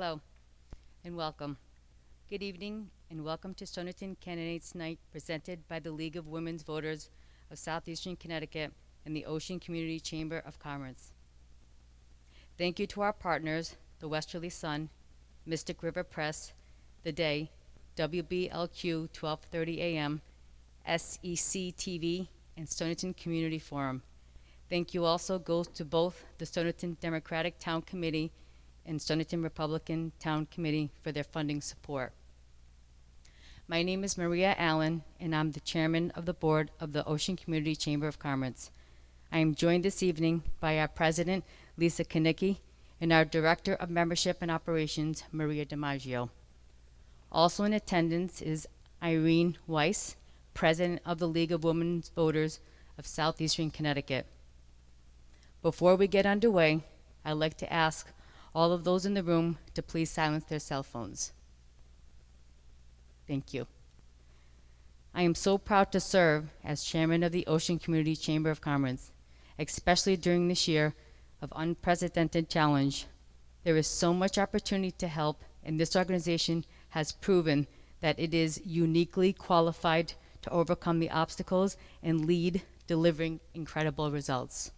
Hello and welcome. Good evening and welcome to Stonington Candidates Night presented by the League of Women's Voters of Southeastern Connecticut and the Ocean Community Chamber of Commerce. Thank you to our partners, the Westerly Sun, Mystic River Press, The Day, WBLQ 1230 AM, SEC TV, and Stonington Community Forum. Thank you also goes to both the Stonington Democratic Town Committee and Stonington Republican Town Committee for their funding support. My name is Maria Allen, and I'm the chairman of the board of the Ocean Community Chamber of Commerce. I am joined this evening by our president, Lisa Kanicki, and our director of membership and operations, Maria DiMaggio. Also in attendance is Irene Weiss, president of the League of Women's Voters of Southeastern Connecticut. Before we get underway, I'd like to ask all of those in the room to please silence their cell phones. Thank you. I am so proud to serve as chairman of the Ocean Community Chamber of Commerce, especially during this year of unprecedented challenge. There is so much opportunity to help, and this organization has proven that it is uniquely qualified to overcome the obstacles and lead, delivering incredible results.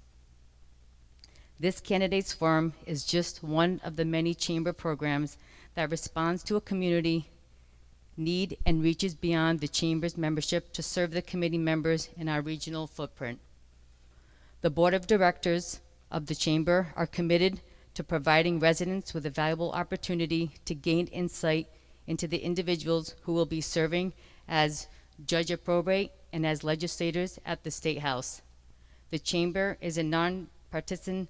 This Candidates Forum is just one of the many chamber programs that responds to a community need and reaches beyond the chamber's membership to serve the committee members in our regional footprint. The board of directors of the chamber are committed to providing residents with a valuable opportunity to gain insight into the individuals who will be serving as judge of probate and as legislators at the State House. The chamber is a non-partisan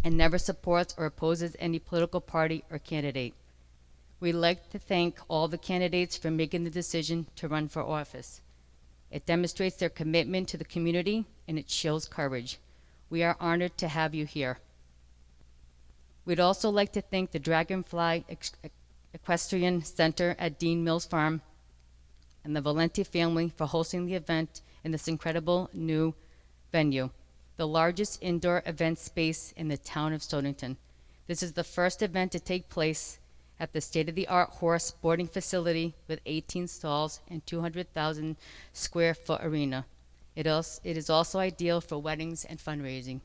and never supports or opposes any political party or candidate. We'd like to thank all the candidates for making the decision to run for office. It demonstrates their commitment to the community and it shows courage. We are honored to have you here. We'd also like to thank the Dragonfly Equestrian Center at Dean Mills Farm and the Valenti family for hosting the event in this incredible new venue, the largest indoor event space in the town of Stonington. This is the first event to take place at the state-of-the-art horse boarding facility with 18 stalls and 200,000 square foot arena. It is also ideal for weddings and fundraising.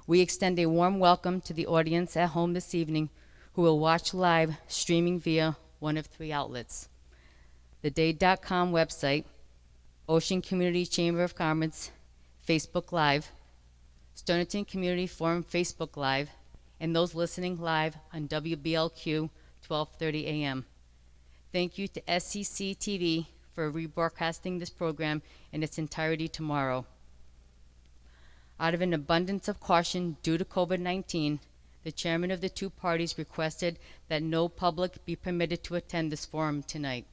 We extend a warm welcome to the audience at home this evening who will watch live streaming via one of 3 outlets: the day.com website, Ocean Community Chamber of Commerce Facebook Live, Stonington Community Forum Facebook Live, and those listening live on WBLQ 1230 AM. Thank you to SEC TV for rebroadcasting this program in its entirety tomorrow. Out of an abundance of caution due to COVID-19, the chairman of the 2 parties requested that no public be permitted to attend this forum tonight.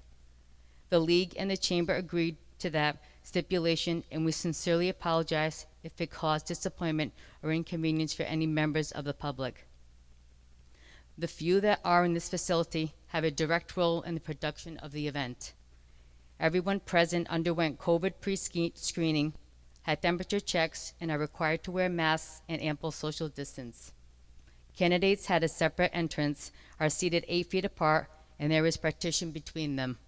The League and the Chamber agreed to that stipulation, and we sincerely apologize if it caused disappointment or inconvenience for any members of the public. The few that are in this facility have a direct role in the production of the event. Everyone present underwent COVID pre-screening, had temperature checks, and are required to wear masks and ample social distance. Candidates had a separate entrance, are seated 8 feet apart, and there is partition between them.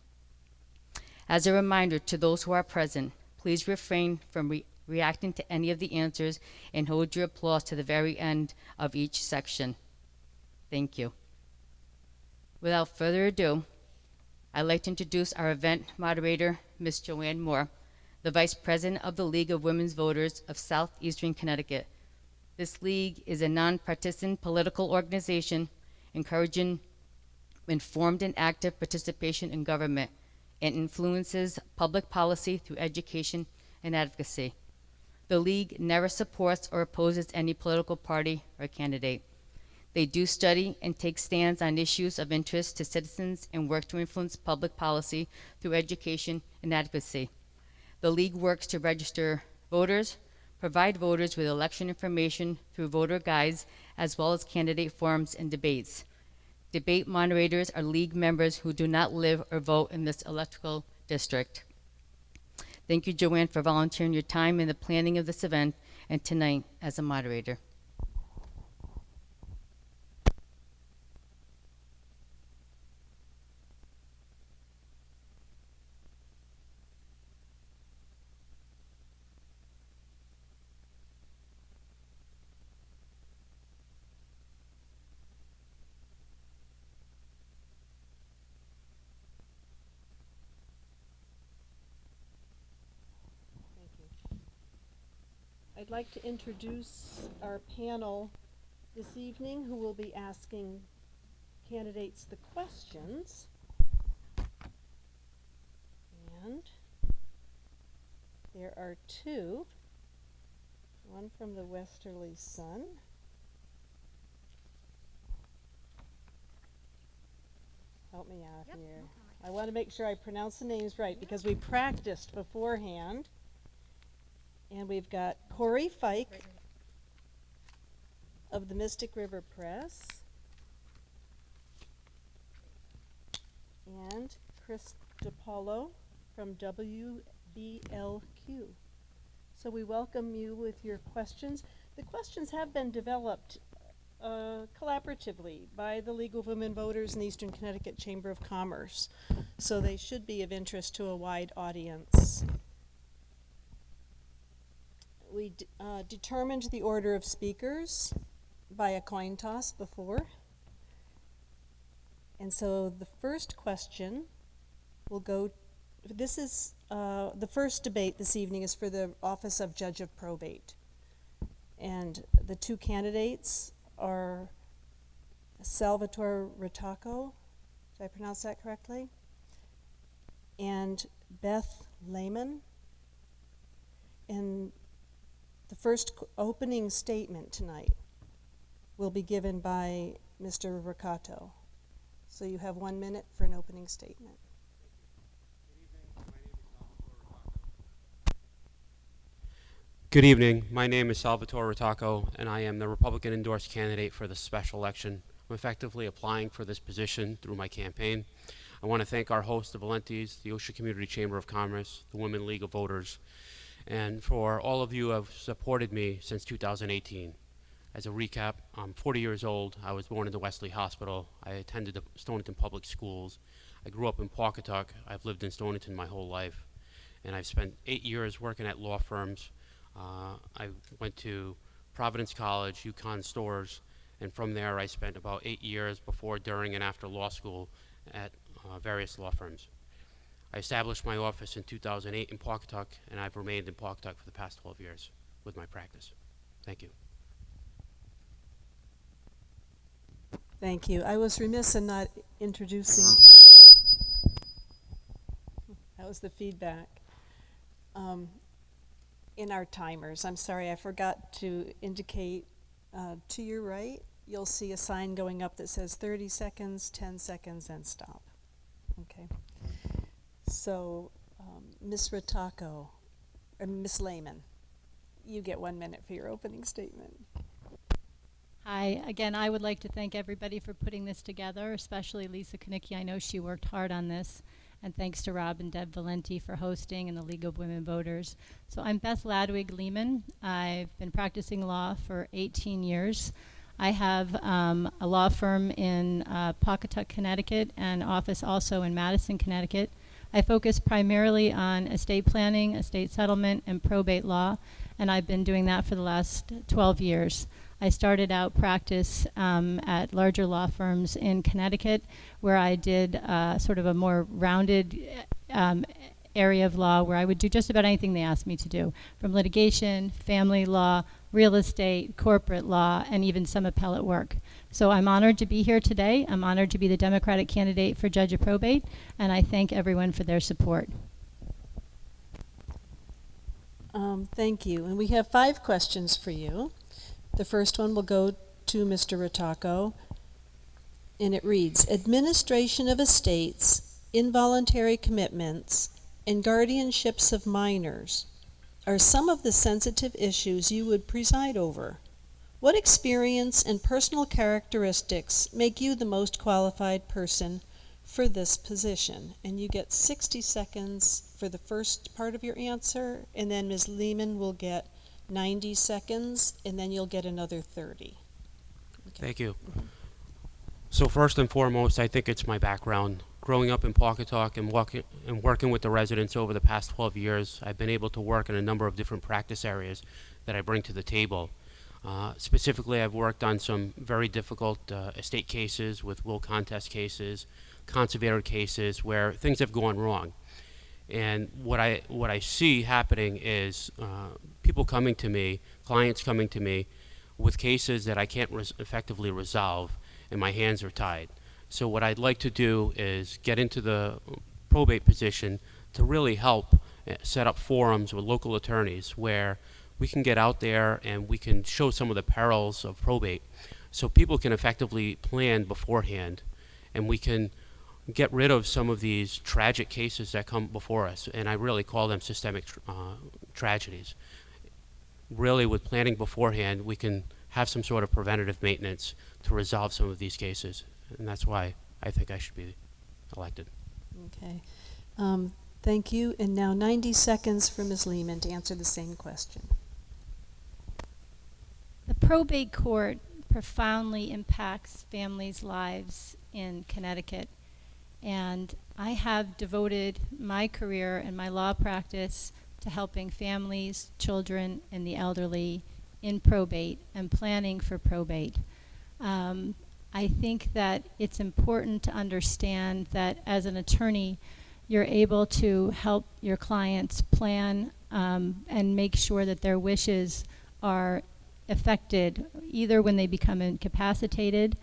As a reminder to those who are present, please refrain from reacting to any of the answers and hold your applause to the very end of each section. Thank you. Without further ado, I'd like to introduce our event moderator, Ms. Joanne Moore, the Vice President of the League of Women's Voters of Southeastern Connecticut. This league is a non-partisan political organization encouraging informed and active participation in government and influences public policy through education and advocacy. The League never supports or opposes any political party or candidate. They do study and take stands on issues of interest to citizens and work to influence public policy through education and advocacy. The League works to register voters, provide voters with election information through voter guides, as well as candidate forums and debates. Debate moderators are League members who do not live or vote in this electoral district. Thank you, Joanne, for volunteering your time in the planning of this event and tonight as a moderator. I'd like to introduce our panel this evening who will be asking candidates the questions. And there are two, one from the Westerly Sun. Help me out here. I want to make sure I pronounce the names right because we practiced beforehand. And we've got Corey Fike of the Mystic River Press and Chris DiPaolo from WBLQ. So we welcome you with your questions. The questions have been developed collaboratively by the League of Women Voters and the Eastern Connecticut Chamber of Commerce. So they should be of interest to a wide audience. We determined the order of speakers by a coin toss before. And so the first question will go, this is, the first debate this evening is for the office of Judge of Probate. And the two candidates are Salvatore Ritacco, did I pronounce that correctly? And Beth Lehmann. And the first opening statement tonight will be given by Mr. Ritacco. So you have 1 minute for an opening statement. Good evening. My name is Salvatore Ritacco, and I am the Republican-endorsed candidate for the special election. I'm effectively applying for this position through my campaign. I want to thank our host, the Valentes, the Ocean Community Chamber of Commerce, the Women League of Voters, and for all of you who have supported me since 2018. As a recap, I'm 40 years old. I was born in the Wesley Hospital. I attended the Stonington Public Schools. I grew up in Pawcatuck. I've lived in Stonington my whole life. And I've spent 8 years working at law firms. I went to Providence College, UConn Stores, and from there I spent about 8 years before, during, and after law school at various law firms. I established my office in 2008 in Pawcatuck, and I've remained in Pawcatuck for the past 12 years with my practice. Thank you. Thank you. I was remiss in not introducing, that was the feedback. In our timers, I'm sorry, I forgot to indicate to your right, you'll see a sign going up that says 30 seconds, 10 seconds, and stop. Okay. So, Ms. Ritacco, or Ms. Lehmann, you get 1 minute for your opening statement. Hi, again, I would like to thank everybody for putting this together, especially Lisa Knickie. I know she worked hard on this. And thanks to Rob and Deb Valenti for hosting and the League of Women Voters. So I'm Beth Ladwig Lehmann. I've been practicing law for 18 years. I have a law firm in Pawcatuck, Connecticut, and office also in Madison, Connecticut. I focus primarily on estate planning, estate settlement, and probate law, and I've been doing that for the last 12 years. I started out practice at larger law firms in Connecticut, where I did sort of a more rounded area of law where I would do just about anything they asked me to do, from litigation, family law, real estate, corporate law, and even some appellate work. So I'm honored to be here today. I'm honored to be the Democratic candidate for Judge of Probate, and I thank everyone for their support. Thank you. And we have 5 questions for you. The first one will go to Mr. Ritacco, and it reads, administration of estates, involuntary commitments, and guardianships of minors are some of the sensitive issues you would preside over. What experience and personal characteristics make you the most qualified person for this position? And you get 60 seconds for the first part of your answer, and then Ms. Lehmann will get 90 seconds, and then you'll get another 30. Okay. Thank you. So first and foremost, I think it's my background. Growing up in Pawcatuck and working with the residents over the past 12 years, I've been able to work in a number of different practice areas that I bring to the table. Specifically, I've worked on some very difficult estate cases with will contest cases, conservator cases where things have gone wrong. And what I see happening is people coming to me clients coming to me with cases that I can't effectively resolve, and my hands are tied. So what I'd like to do is get into the probate position to really help set up forums with local attorneys where we can get out there and we can show some of the perils of probate so people can effectively plan beforehand, and we can get rid of some of these tragic cases that come before us, and I really call them systemic tragedies. Really, with planning beforehand, we can have some sort of preventative maintenance to resolve some of these cases, and that's why I think I should be elected. Okay. Thank you. And now 90 seconds for Ms. Lehmann to answer the same question. The probate court profoundly impacts families' lives in Connecticut. And I have devoted my career and my law practice to helping families, children, and the elderly in probate and planning for probate. I think that it's important to understand that as an attorney, you're able to help your clients plan and make sure that their wishes are affected either when they become incapacitated,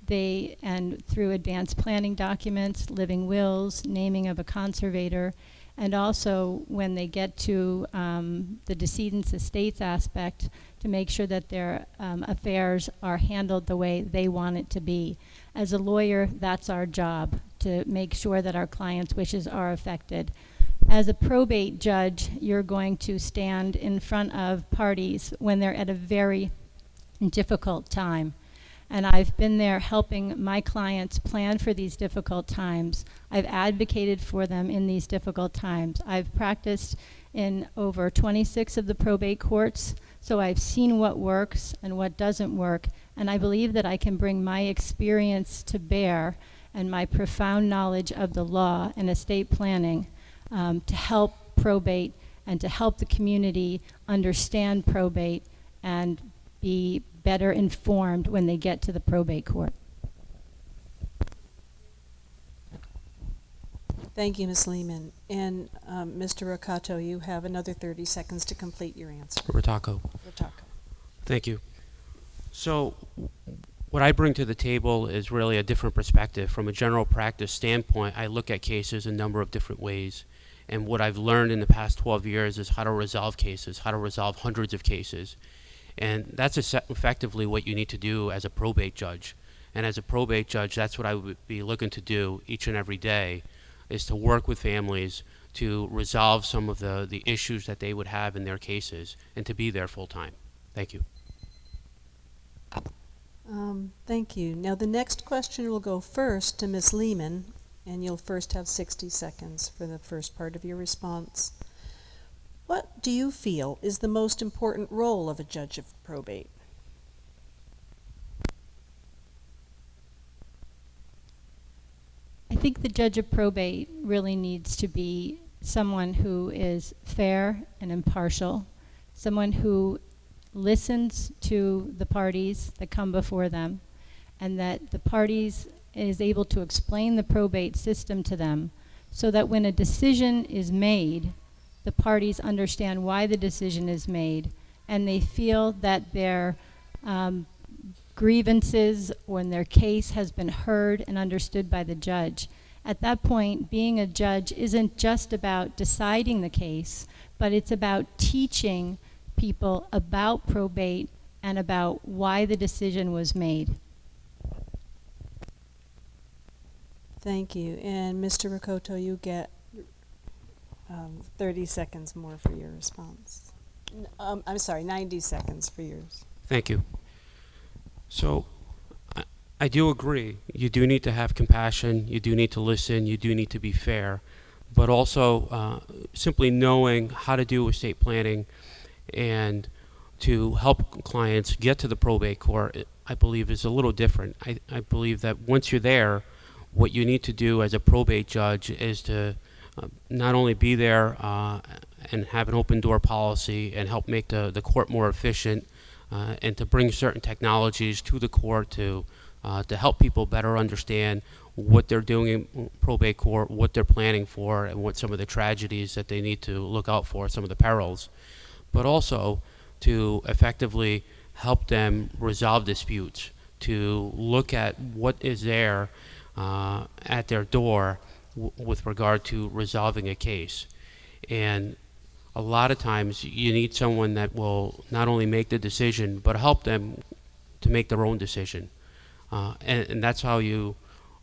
and through advanced planning documents, living wills, naming of a conservator, and also when they get to the decedent's estates aspect, to make sure that their affairs are handled the way they want it to be. As a lawyer, that's our job, to make sure that our clients' wishes are affected. As a probate judge, you're going to stand in front of parties when they're at a very difficult time. And I've been there helping my clients plan for these difficult times. I've advocated for them in these difficult times. I've practiced in over 26 of the probate courts, so I've seen what works and what doesn't work, and I believe that I can bring my experience to bear and my profound knowledge of the law and estate planning to help probate and to help the community understand probate and be better informed when they get to the probate court. Thank you, Ms. Lehmann. And Mr. Roccato, you have another 30 seconds to complete your answer. Rotako. Thank you. So what I bring to the table is really a different perspective. From a general practice standpoint, I look at cases a number of different ways. And what I've learned in the past 12 years is how to resolve cases, how to resolve hundreds of cases. And that's effectively what you need to do as a probate judge. And as a probate judge, that's what I would be looking to do each and every day, is to work with families to resolve some of the issues that they would have in their cases and to be there full time. Thank you. Thank you. Now the next question will go first to Ms. Lehmann, and you'll first have 60 seconds for the first part of your response. What do you feel is the most important role of a judge of probate? I think the judge of probate really needs to be someone who is fair and impartial, someone who listens to the parties that come before them, and that the parties is able to explain the probate system to them so that when a decision is made, the parties understand why the decision is made, and they feel that their grievances when their case has been heard and understood by the judge. At that point, being a judge isn't just about deciding the case, but it's about teaching people about probate and about why the decision was made. Thank you. And Mr. Roccato, you get 30 seconds more for your response. I'm sorry, 90 seconds for yours. Thank you. So I do agree. You do need to have compassion. You do need to listen. You do need to be fair. But also simply knowing how to do estate planning and to help clients get to the probate court, I believe, is a little different. I believe that once you're there, what you need to do as a probate judge is to not only be there and have an open door policy and help make the court more efficient and to bring certain technologies to the court to help people better understand what they're doing in probate court, what they're planning for, and what some of the tragedies that they need to look out for, some of the perils. But also to effectively help them resolve disputes, to look at what is there at their door with regard to resolving a case. And a lot of times you need someone that will not only make the decision, but help them to make their own decision. And that's how you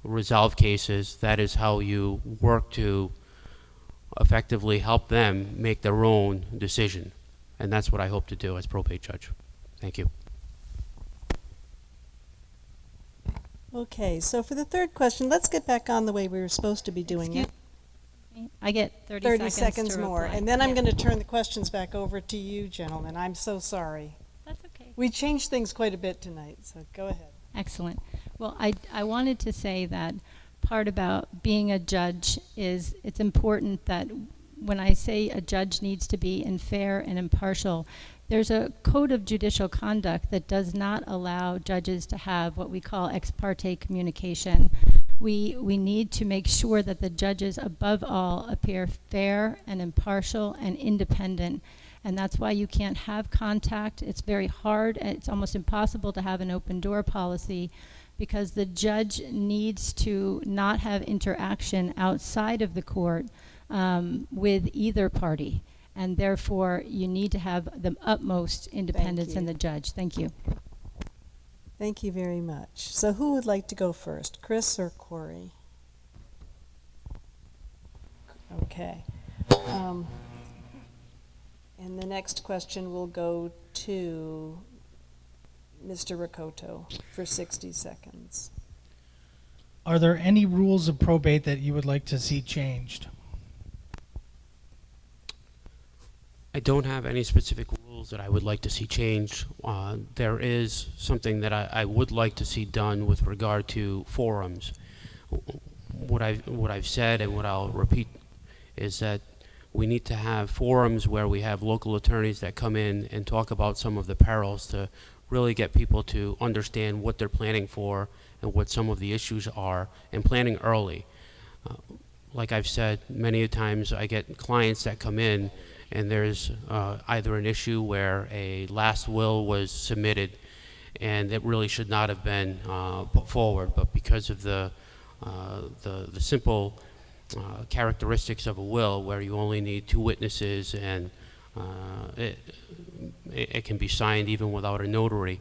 resolve cases. That is how you work to effectively help them make their own decision. And that's what I hope to do as probate judge. Thank you. Okay, so for the third question, let's get back on the way we were supposed to be doing it. I get 30, 30 seconds seconds to more, reply. and then I'm Yeah. going to turn the questions back over to you, gentlemen. I'm so sorry. That's okay. We changed things quite a bit tonight, so go ahead. Excellent. Well, I wanted to say that part about being a judge is it's important that when I say a judge needs to be fair and impartial, there's a code of judicial conduct that does not allow judges to have what we call ex parte communication. We need to make sure that the judges, above all, appear fair and impartial and independent. And that's why you can't have contact. It's very hard, and it's almost impossible to have an open door policy, because the judge needs to not have interaction outside of the court with either party. And therefore, you need to have the utmost independence in the judge. Thank you. Thank you very much. So who would like to go first, Chris or Corey? Okay. And the next question will go to Mr. Riccotto for 60 seconds. Are there any rules of probate that you would like to see changed? I don't have any specific rules that I would like to see changed. There is something that I would like to see done with regard to forums. What I've said and what I'll repeat is that we need to have forums where we have local attorneys that come in and talk about some of the perils to really get people to understand what they're planning for and what some of the issues are, and planning early. Like I've said many a times, I get clients that come in and there's either an issue where a last will was submitted and it really should not have been put forward, but because of the simple characteristics of a will, where you only need 2 witnesses and it can be signed even without a notary,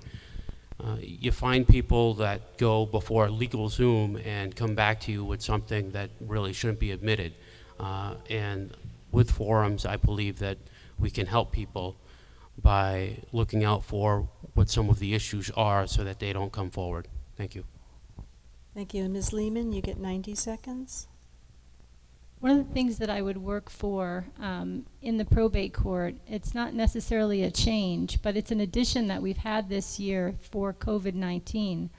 you find people that go before LegalZoom and come back to you with something that really shouldn't be admitted. And with forums, I believe that we can help people by looking out for what some of the issues are so that they don't come forward. Thank you. Thank you. And Ms. Lehmann, you get 90 seconds. One of the things that I would work for in the probate court, it's not necessarily a change, but it's an addition that we've had this year for COVID-19.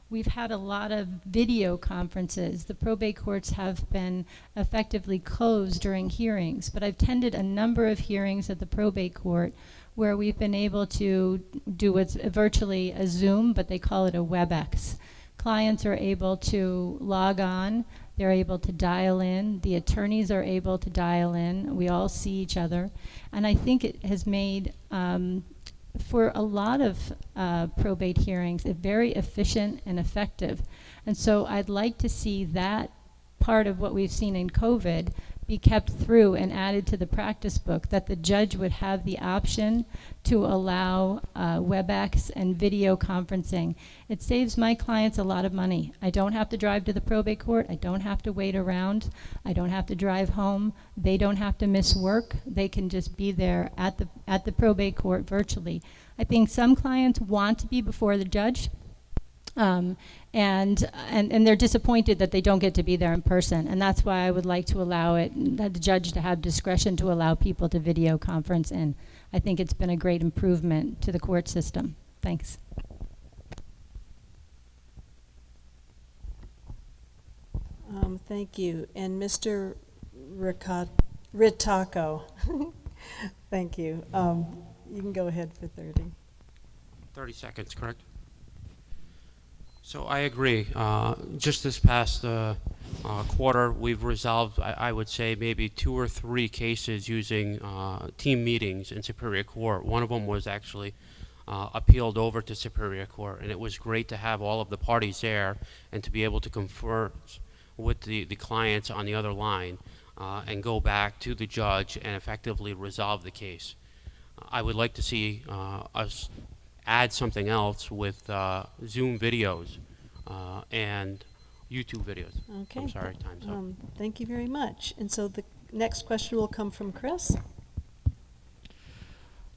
We've had a lot of video conferences. The probate courts have been effectively closed during hearings, but I've attended a number of hearings at the probate court where we've been able to do what's virtually a Zoom, but they call it a WebEx. Clients are able to log on, they're able to dial in, the attorneys are able to dial in, we all see each other, and I think it has made for a lot of probate hearings, it's very efficient and effective. And so I'd like to see that part of what we've seen in COVID be kept through and added to the practice book, that the judge would have the option to allow WebEx and video conferencing. It saves my clients a lot of money. I don't have to drive to the probate court. I don't have to wait around. I don't have to drive home. They don't have to miss work. They can just be there at the probate court virtually. I think some clients want to be before the judge, and they're disappointed that they don't get to be there in person, and that's why I would like to allow the judge to have discretion to allow people to video conference in. I think it's been a great improvement to the court system. Thanks. Thank you. And Mr. Riccotto, thank you. You can go ahead for 30. 30 seconds, correct? So I agree. Just this past quarter, we've resolved, I would say, maybe 2 or 3 cases using team meetings in Superior Court. One of them was actually appealed over to Superior Court, and it was great to have all of the parties there and to be able to confer with the clients on the other line and go back to the judge and effectively resolve the case. I would like to see us add something else with Zoom videos and YouTube videos. Okay. I'm sorry, time's up. Thank you very much. And so the next question will come from Chris.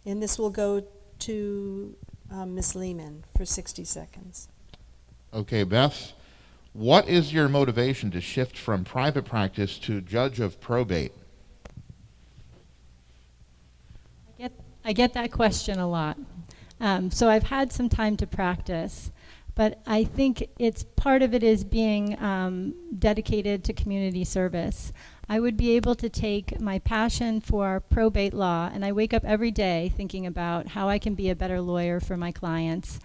And this will go to Ms. Lehmann for 60 seconds. Okay, Beth, what is your motivation to shift from private practice to judge of probate? I get that question a lot. So I've had some time to practice, but I think it's part of it is being dedicated to community service. I would be able to take my passion for probate law, and I wake up every day thinking about how I can be a better lawyer for my clients,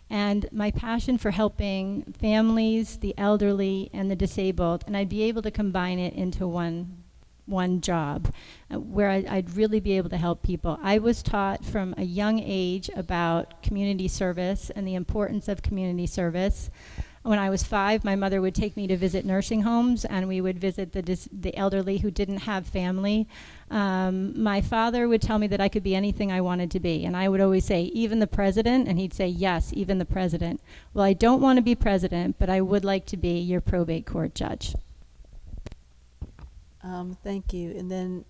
and my passion for helping families, the elderly, and the disabled, and I'd be able to combine it into one job where I'd really be able to help people. I was taught from a young age about community service and the importance of community service. When I was 5, my mother would take me to visit nursing homes, and we would visit the elderly who didn't have family. My father would tell me that I could be anything I wanted to be, and I would always say, even the president, and he'd say, yes, even the president. Well, I don't want to be president, but I would like to be your probate court judge. Thank you. And then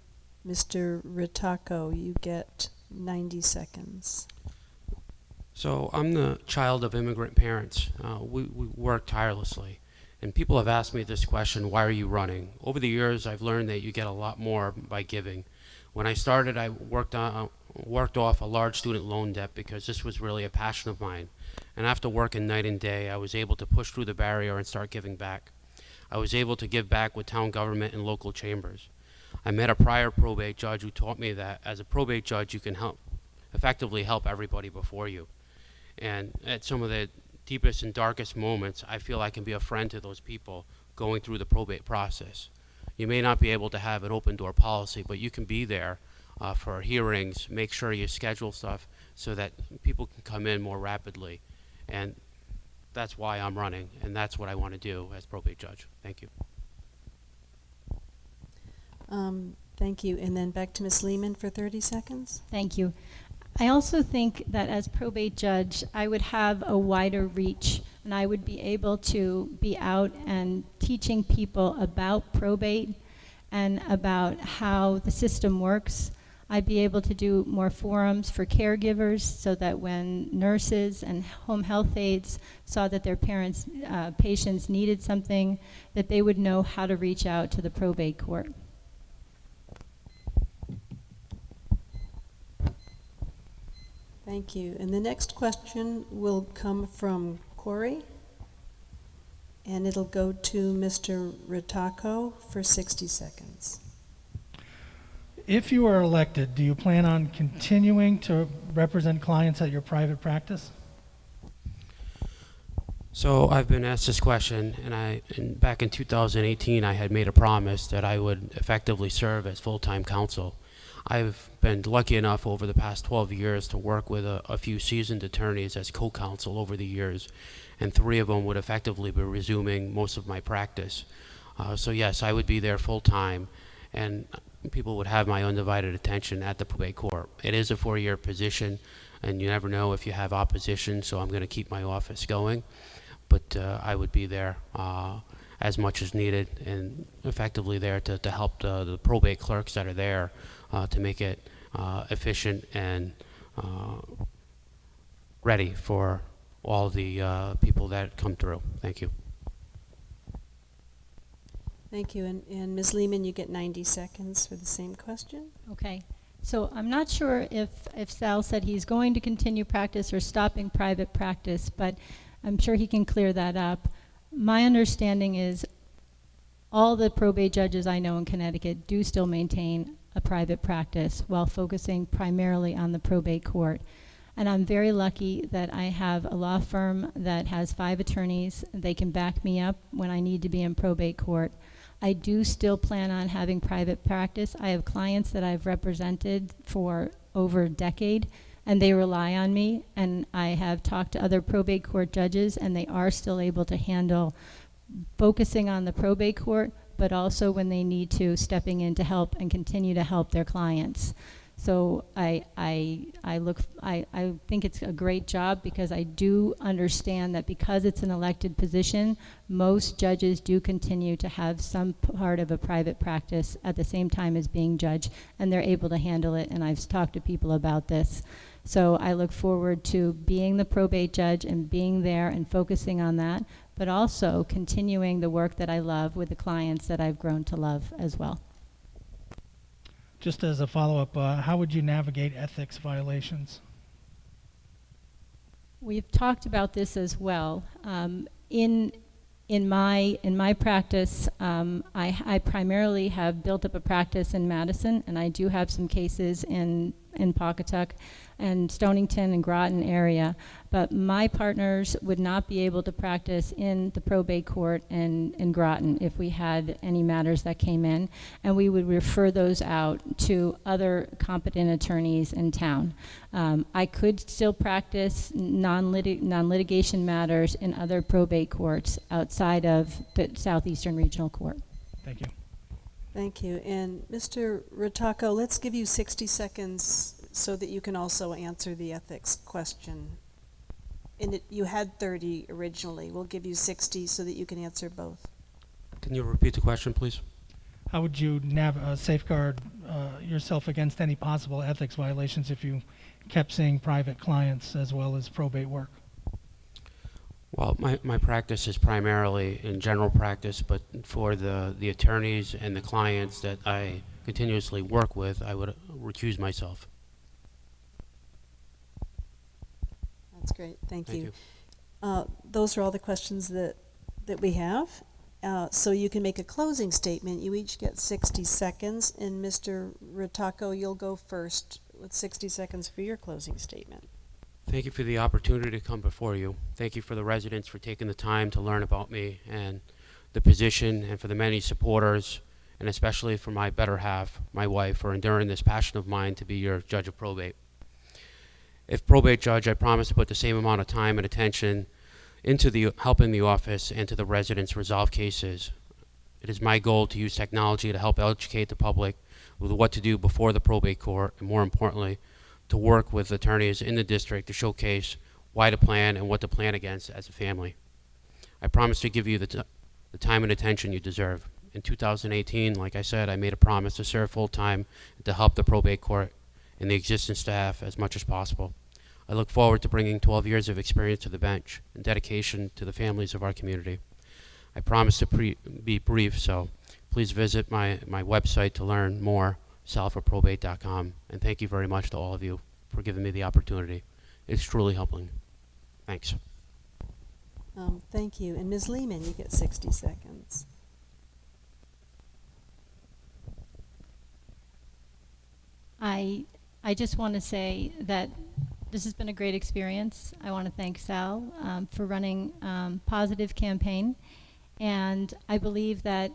Mr. Ritako, you get 90 seconds. So I'm the child of immigrant parents. We work tirelessly. And people have asked me this question, why are you running? Over the years, I've learned that you get a lot more by giving. When I started, I worked off a large student loan debt because this was really a passion of mine. And after working night and day, I was able to push through the barrier and start giving back. I was able to give back with town government and local chambers. I met a prior probate judge who taught me that as a probate judge, you can effectively help everybody before you. And at some of the deepest and darkest moments, I feel I can be a friend to those people going through the probate process. You may not be able to have an open door policy, but you can be there for hearings, make sure you schedule stuff so that people can come in more rapidly. And that's why I'm running, and that's what I want to do as probate judge. Thank you. Thank you. And then back to Ms. Lehmann for 30 seconds. Thank you. I also think that as probate judge, I would have a wider reach, and I would be able to be out and teaching people about probate and about how the system works. I'd be able to do more forums for caregivers so that when nurses and home health aides saw that their patients needed something, that they would know how to reach out to the probate court. Thank you. And the next question will come from Corey, and it'll go to Mr. Ritako for 60 seconds. If you are elected, do you plan on continuing to represent clients at your private practice? So I've been asked this question, and back in 2018, I had made a promise that I would effectively serve as full-time counsel. I've been lucky enough over the past 12 years to work with a few seasoned attorneys as co-counsel over the years, and 3 of them would effectively be resuming most of my practice. So yes, I would be there full-time, and people would have my undivided attention at the probate court. It is a 4-year position, and you never know if you have opposition, so I'm going to keep my office going. But I would be there as much as needed, and effectively there to help the probate clerks that are there to make it efficient and ready for all the people that come through. Thank you. Thank you. And Ms. Lehmann, you get 90 seconds for the same question. Okay. So I'm not sure if Sal said he's going to continue practice or stopping private practice, but I'm sure he can clear that up. My understanding is all the probate judges I know in Connecticut do still maintain a private practice while focusing primarily on the probate court. And I'm very lucky that I have a law firm that has 5 attorneys. They can back me up when I need to be in probate court. I do still plan on having private practice. I have clients that I've represented for over a decade, and they rely on me. And I have talked to other probate court judges, and they are still able to handle focusing on the probate court, but also when they need to, stepping in to help and continue to help their clients. So I think it's a great job, because I do understand that because it's an elected position, most judges do continue to have some part of a private practice at the same time as being judge, and they're able to handle it, and I've talked to people about this. So I look forward to being the probate judge and being there and focusing on that, but also continuing the work that I love with the clients that I've grown to love as well. Just as a follow-up, how would you navigate ethics violations? We've talked about this as well. In my practice, I primarily have built up a practice in Madison, and I do have some cases in Pawcatuck and Stonington and Groton area, but my partners would not be able to practice in the probate court in Groton if we had any matters that came in, and we would refer those out to other competent attorneys in town. I could still practice non-litigation matters in other probate courts outside of the Southeastern Regional Court. Thank you. Thank you. And Mr. Ritako, let's give you 60 seconds so that you can also answer the ethics question. And you had 30 originally. We'll give you 60 so that you can answer both. Can you repeat the question, please? How would you safeguard yourself against any possible ethics violations if you kept seeing private clients as well as probate work? Well, my practice is primarily in general practice, but for the attorneys and the clients that I continuously work with, I would recuse myself. That's great. Thank you. you. Those are all the questions that we have. So you can make a closing statement. You each get 60 seconds. And Mr. Ritako, you'll go first with 60 seconds for your closing statement. Thank you for the opportunity to come before you. Thank you for the residents for taking the time to learn about me and the position, and for the many supporters, and especially for my better half, my wife, for enduring this passion of mine to be your judge of probate. If probate judge, I promise to put the same amount of time and attention into helping the office and to the residents resolve cases. It is my goal to use technology to help educate the public with what to do before the probate court, and more importantly, to work with attorneys in the district to showcase why to plan and what to plan against as a family. I promise to give you the time and attention you deserve. In 2018, like I said, I made a promise to serve full-time and to help the probate court and the existing staff as much as possible. I look forward to bringing 12 years of experience to the bench and dedication to the families of our community. I promise to be brief, so please visit my website to learn more, salforprobate.com, and thank you very much to all of you for giving me the opportunity. It's truly helping. Thanks. Thank you. And Ms. Lehmann, you get 60 seconds. I just want to say that this has been a great experience. I want to thank Sal for running positive campaign. And I believe that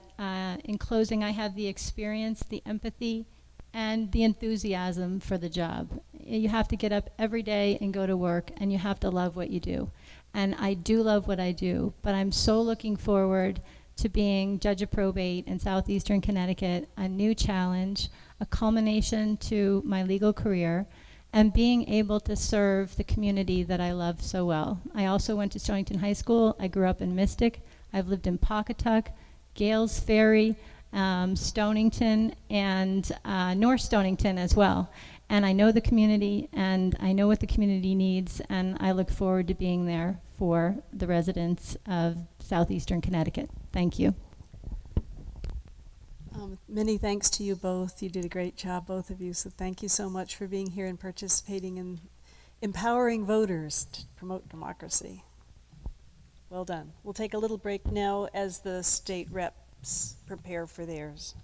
in closing, I have the experience, the empathy, and the enthusiasm for the job. You have to get up every day and go to work, and you have to love what you do. And I do love what I do, but I'm so looking forward to being judge of probate in Southeastern Connecticut, a new challenge, a culmination to my legal career, and being able to serve the community that I love so well. I also went to Stonington High School. I grew up in Mystic. I've lived in Pawcatuck, Gales Ferry, Stonington, and North Stonington as well. And I know the community, and I know what the community needs, and I look forward to being there for the residents of Southeastern Connecticut. Thank you. Many thanks to you both. You did a great job, both of you, so thank you so much for being here and participating in empowering voters to promote democracy. Well done. We'll take a little break now as the state reps prepare for theirs.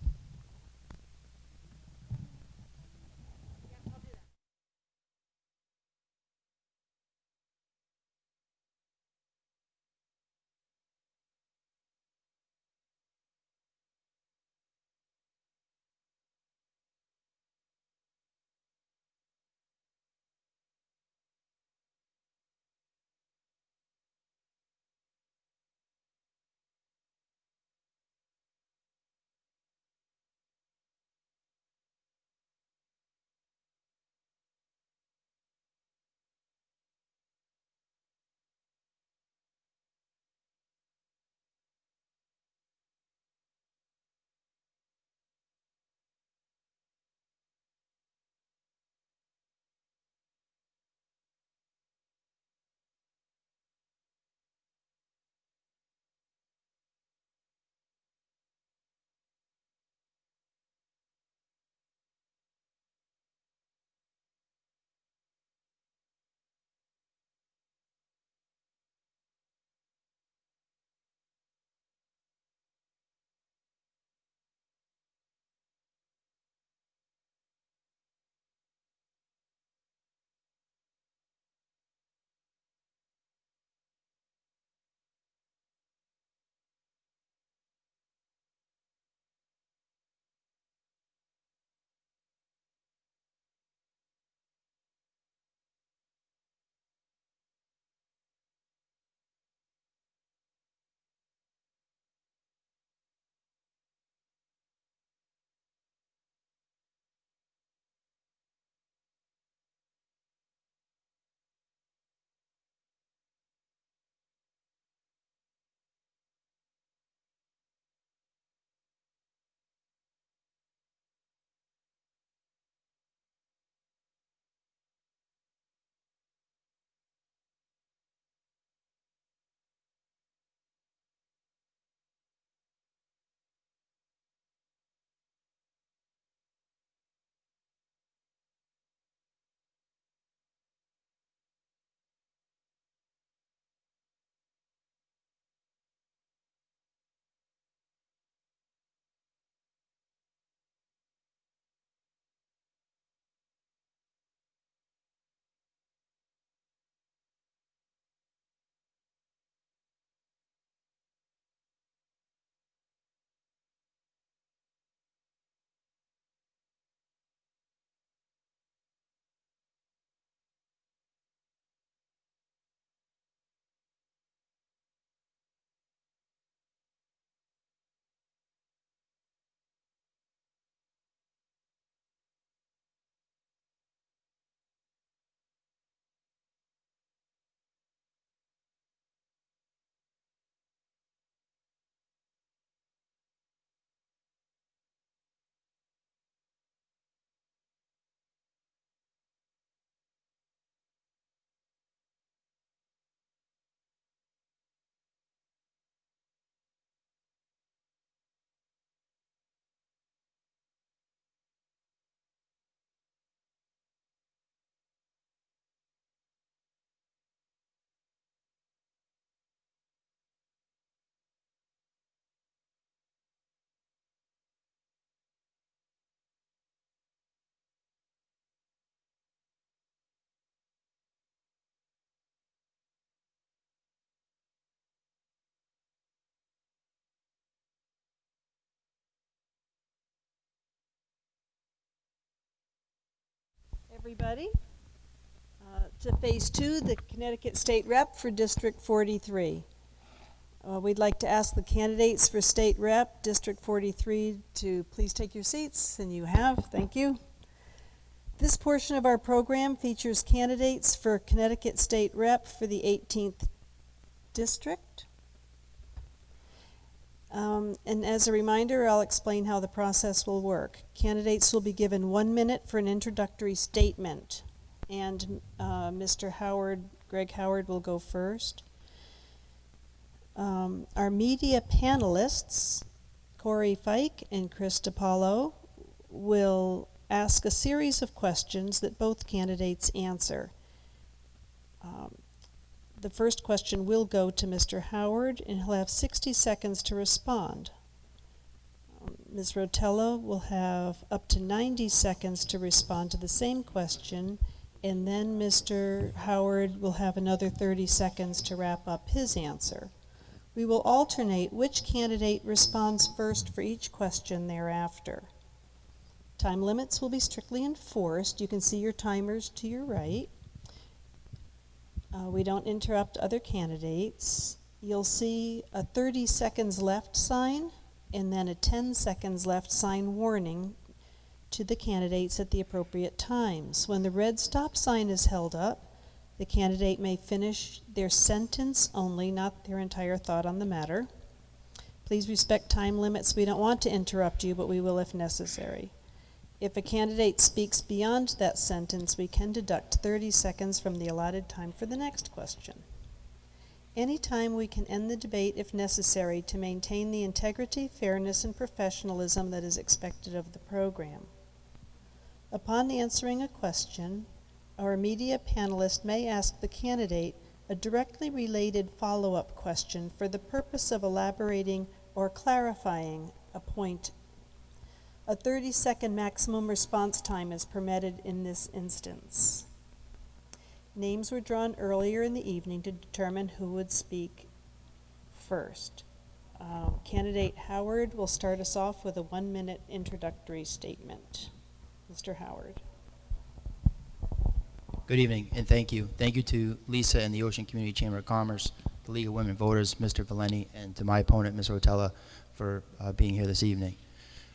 everybody. To Phase 2, the Connecticut State Rep for District 43. We'd like to ask the candidates for State Rep, District 43, to please take your seats, and you have. Thank you. This portion of our program features candidates for Connecticut State Rep for the 18th District. And as a reminder, I'll explain how the process will work. Candidates will be given 1 minute for an introductory statement. And Greg Howard will go first. Our media panelists, Corey Fike and Chris DiPaolo, will ask a series of questions that both candidates answer. The first question will go to Mr. Howard, and he'll have 60 seconds to respond. Ms. Rotella will have up to 90 seconds to respond to the same question, and then Mr. Howard will have another 30 seconds to wrap up his answer. We will alternate which candidate responds first for each question thereafter. Time limits will be strictly enforced. You can see your timers to your right. We don't interrupt other candidates. You'll see a 30 seconds left sign and then a 10 seconds left sign warning to the candidates at the appropriate times. When the red stop sign is held up, the candidate may finish their sentence only, not their entire thought on the matter. Please respect time limits. We don't want to interrupt you, but we will if necessary. If a candidate speaks beyond that sentence, we can deduct 30 seconds from the allotted time for the next question. Anytime we can end the debate if necessary to maintain the integrity, fairness, and professionalism that is expected of the program. Upon answering a question, our media panelist may ask the candidate a directly related follow-up question for the purpose of elaborating or clarifying a point. A 30-second maximum response time is permitted in this instance. Names were drawn earlier in the evening to determine who would speak first. Candidate Howard will start us off with a 1-minute introductory statement. Mr. Howard. Good evening, and thank you. Thank you to Lisa and the Ocean Community Chamber of Commerce, the League of Women Voters, Mr. Valenti, and to my opponent, Ms. Rotella, for being here this evening.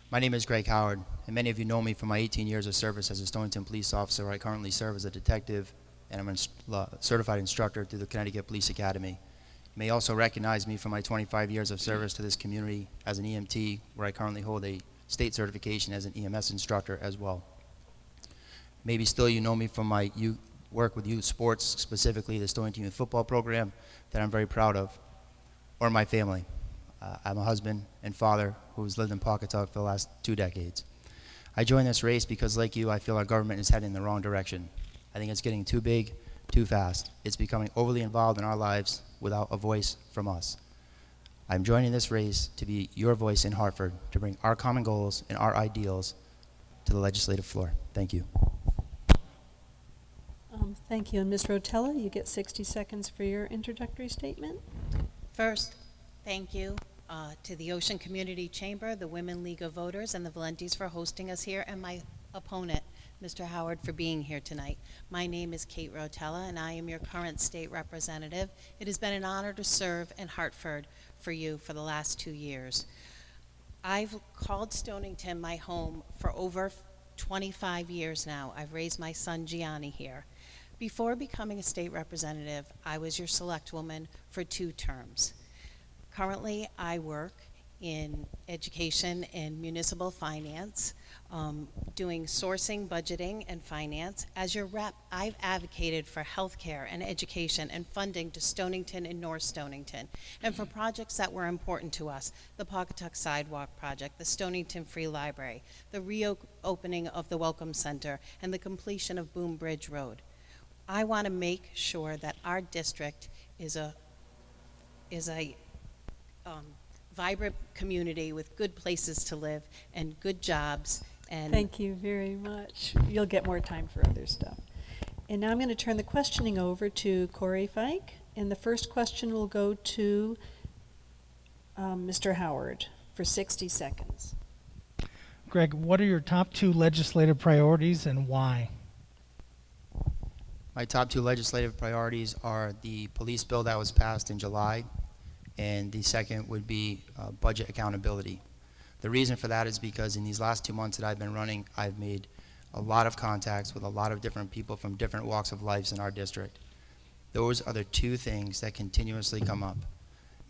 My name is Greg Howard, and many of you know me from my 18 years of service as a Stonington police officer, where I currently serve as a detective, and I'm a certified instructor through the Connecticut Police Academy. You may also recognize me from my 25 years of service to this community as an EMT, where I currently hold a state certification as an EMS instructor as well. Maybe still you know me from my work with youth sports, specifically the Stonington Youth Football Program that I'm very proud of, or my family. I'm a husband and father who's lived in Pawcatuck for the last 2 decades. I joined this race because, like you, I feel our government is heading in the wrong direction. I think it's getting too big, too fast. It's becoming overly involved in our lives without a voice from us. I'm joining this race to be your voice in Hartford, to bring our common goals and our ideals to the legislative floor. Thank you. Thank you. And Ms. Rotella, you get 60 seconds for your introductory statement. First, thank you to the Ocean Community Chamber, the Women League of Voters, and the Valentis for hosting us here, and my opponent, Mr. Howard, for being here tonight. My name is Kate Rotella, and I am your current state representative. It has been an honor to serve in Hartford for you for the last 2 years. I've called Stonington my home for over 25 years now. I've raised my son Gianni here. Before becoming a state representative, I was your select woman for 2 terms. Currently, I work in education and municipal finance, doing sourcing, budgeting, and finance. As your rep, I've advocated for healthcare and education and funding to Stonington and North Stonington, and for projects that were important to us: the Pawcatuck Sidewalk Project, the Stonington Free Library, the reopening of the Welcome Center, and the completion of Boom Bridge Road. I want to make sure that our district is a vibrant community with good places to live and good jobs. And thank you very much. You'll get more time for other stuff. And now I'm going to turn the questioning over to Corey Fike, and the first question will go to Mr. Howard for 60 seconds. Greg, what are your top 2 legislative priorities and why? My top two legislative priorities are the police bill that was passed in July, and the second would be budget accountability. The reason for that is because in these last 2 months that I've been running, I've made a lot of contacts with a lot of different people from different walks of life in our district. Those are the two things that continuously come up.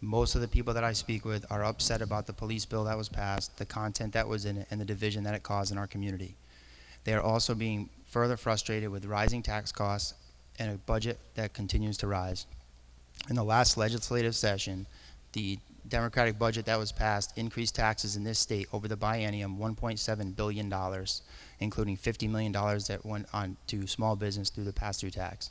Most of the people that I speak with are upset about the police bill that was passed, the content that was in it, and the division that it caused in our community. They are also being further frustrated with rising tax costs and a budget that continues to rise. In the last legislative session, the Democratic budget that was passed increased taxes in this state over the biennium $1.7 billion, including $50 million that went on to small business through the pass-through tax.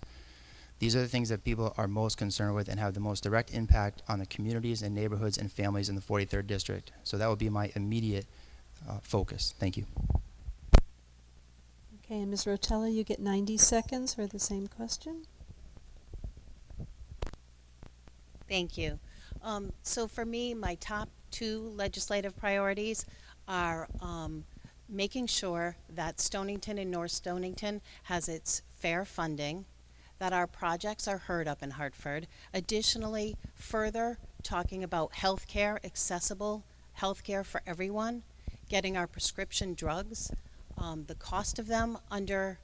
These are the things that people are most concerned with and have the most direct impact on the communities and neighborhoods and families in the 43rd District. So that would be my immediate focus. Thank you. Okay, and Ms. Rotella, you get 90 seconds for the same question. Thank you. So for me, my top two legislative priorities are making sure that Stonington and North Stonington has its fair funding, that our projects are heard up in Hartford. Additionally, further talking about healthcare, accessible healthcare for everyone, getting our prescription drugs, the cost of them under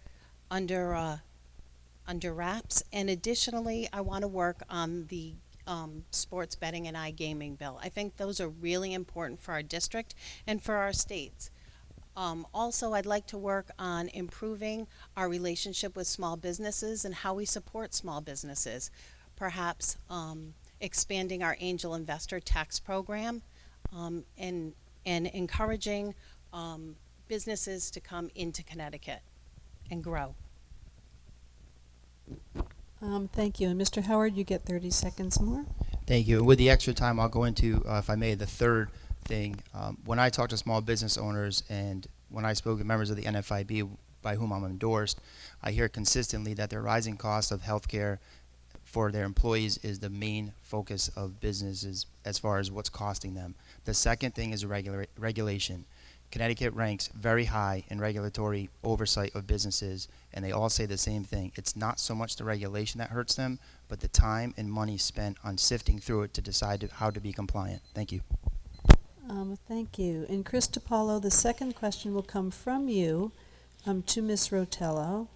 wraps, and additionally, I want to work on the sports betting and iGaming bill. I think those are really important for our district and for our states. Also, I'd like to work on improving our relationship with small businesses and how we support small businesses. Perhaps expanding our angel investor tax program and encouraging businesses to come into Connecticut and grow. Thank you. And Mr. Howard, you get 30 seconds more. Thank you. With the extra time, I'll go into, if I may, the third thing. When I talk to small business owners and when I spoke with members of the NFIB by whom I'm endorsed, I hear consistently that the rising cost of healthcare for their employees is the main focus of businesses as far as what's costing them. The second thing is regulation. Connecticut ranks very high in regulatory oversight of businesses, and they all say the same thing. It's not so much the regulation that hurts them, but the time and money spent on sifting through it to decide how to be compliant. Thank you. Thank you. And Chris DiPaolo, the second question will come from you to Ms. Rotella.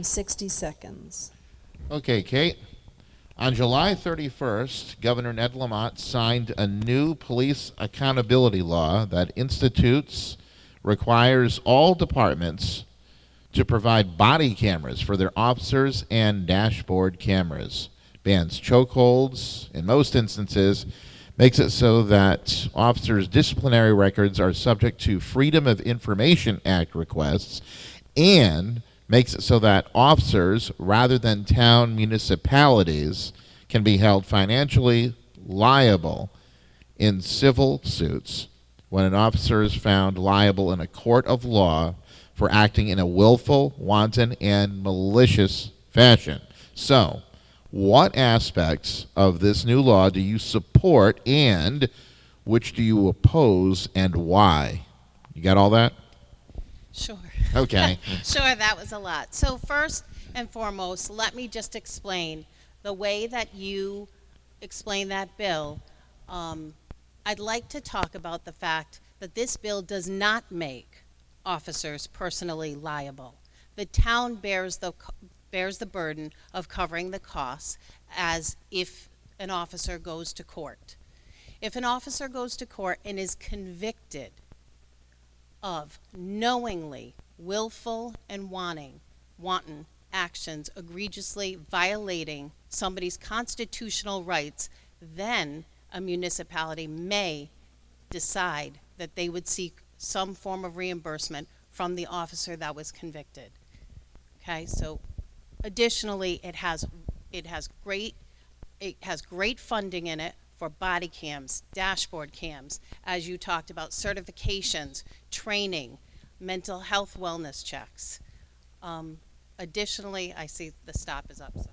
60 seconds. Okay, Kate. On July 31st, Governor Ned Lamont signed a new police accountability law that requires all departments to provide body cameras for their officers and dashboard cameras, bans chokeholds in most instances, makes it so that officers' disciplinary records are subject to Freedom of Information Act requests, and makes it so that officers, rather than town municipalities, can be held financially liable in civil suits when an officer is found liable in a court of law for acting in a willful, wanton, and malicious fashion. So, what aspects of this new law do you support, and which do you oppose, and why? You got all that? Sure. Okay. Sure, that was a lot. So first and foremost, let me just explain the way that you explain that bill. I'd like to talk about the fact that this bill does not make officers personally liable. The town bears the burden of covering the costs as if an officer goes to court. If an officer goes to court and is convicted of knowingly, willful, and wanton actions egregiously violating somebody's constitutional rights, then a municipality may decide that they would seek some form of reimbursement from the officer that was convicted. Okay, so additionally, it has great funding in it for body cams, dashboard cams, as you talked about, certifications, training, mental health wellness checks. Additionally, I see the stop is up. So.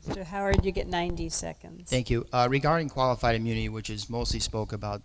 Mr. Howard, you get 90 seconds. Thank you. Regarding qualified immunity, which is mostly spoke about,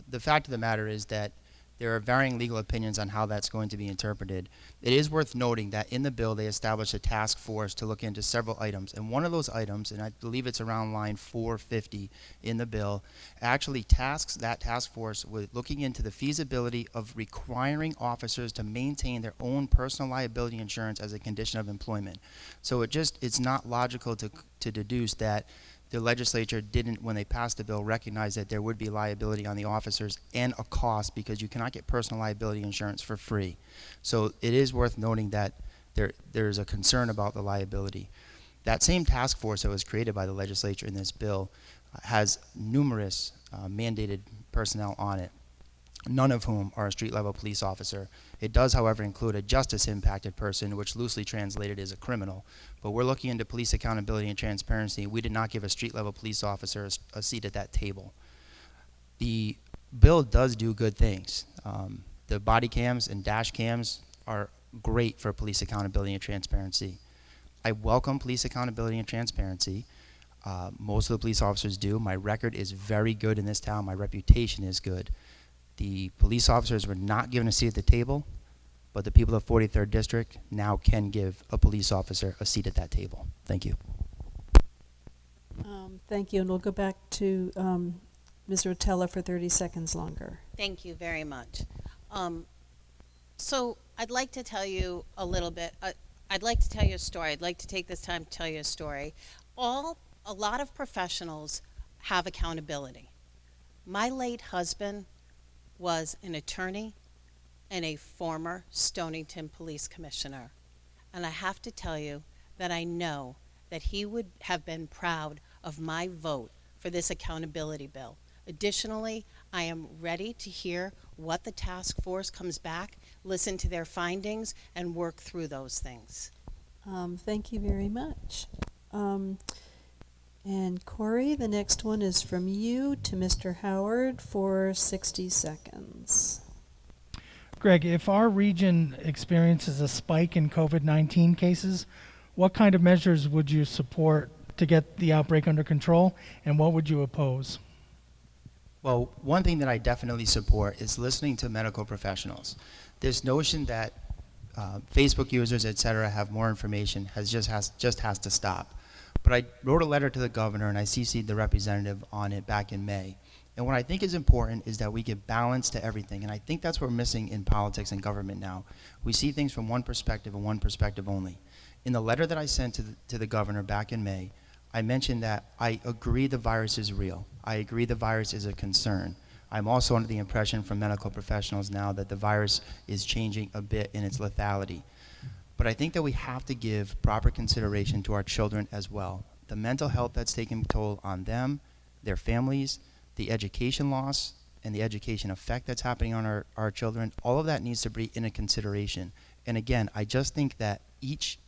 the fact of the matter is that There are varying legal opinions on how that's going to be interpreted. It is worth noting that in the bill they established a task force to look into several items, and one of those items, and I believe it's around line 450 in the bill, actually tasks that task force with looking into the feasibility of requiring officers to maintain their own personal liability insurance as a condition of employment. So it's not logical to deduce that the legislature didn't, when they passed the bill, recognize that there would be liability on the officers and a cost, because you cannot get personal liability insurance for free. So it is worth noting that there's a concern about the liability. That same task force that was created by the legislature in this bill has numerous mandated personnel on it, none of whom are a street-level police officer. It does, however, include a justice-impacted person, which loosely translated is a criminal. But we're looking into police accountability and transparency. We did not give a street-level police officer a seat at that table. The bill does do good things. The body cams and dash cams are great for police accountability and transparency. I welcome police accountability and transparency. Most of the police officers do. My record is very good in this town. My reputation is good. The police officers were not given a seat at the table, but the people of 43rd District now can give a police officer a seat at that table. Thank you. Thank you, and we'll go back to Ms. Rotella for 30 seconds longer. Thank you very much. So I'd like to tell you a little bit. I'd like to tell you a story. I'd like to take this time to tell you a story. A lot of professionals have accountability. My late husband was an attorney and a former Stonington police commissioner. And I have to tell you that I know that he would have been proud of my vote for this accountability bill. Additionally, I am ready to hear what the task force comes back, listen to their findings, and work through those things. Thank you very much. And Corey, the next one is from you to Mr. Howard for 60 seconds. Greg, if our region experiences a spike in COVID-19 cases, what kind of measures would you support to get the outbreak under control, and what would you oppose? Well, one thing that I definitely support is listening to medical professionals. This notion that Facebook users, et cetera, have more information just has to stop. But I wrote a letter to the governor, and I CC'd the representative on it back in May. And what I think is important is that we give balance to everything, and I think that's what we're missing in politics and government now. We see things from one perspective and one perspective only. In the letter that I sent to the governor back in May, I mentioned that I agree the virus is real. I agree the virus is a concern. I'm also under the impression from medical professionals now that the virus is changing a bit in its lethality. But I think that we have to give proper consideration to our children as well. The mental health that's taking toll on them, their families, the education loss, and the education effect that's happening on our children, all of that needs to be in a consideration. And again, I just think that each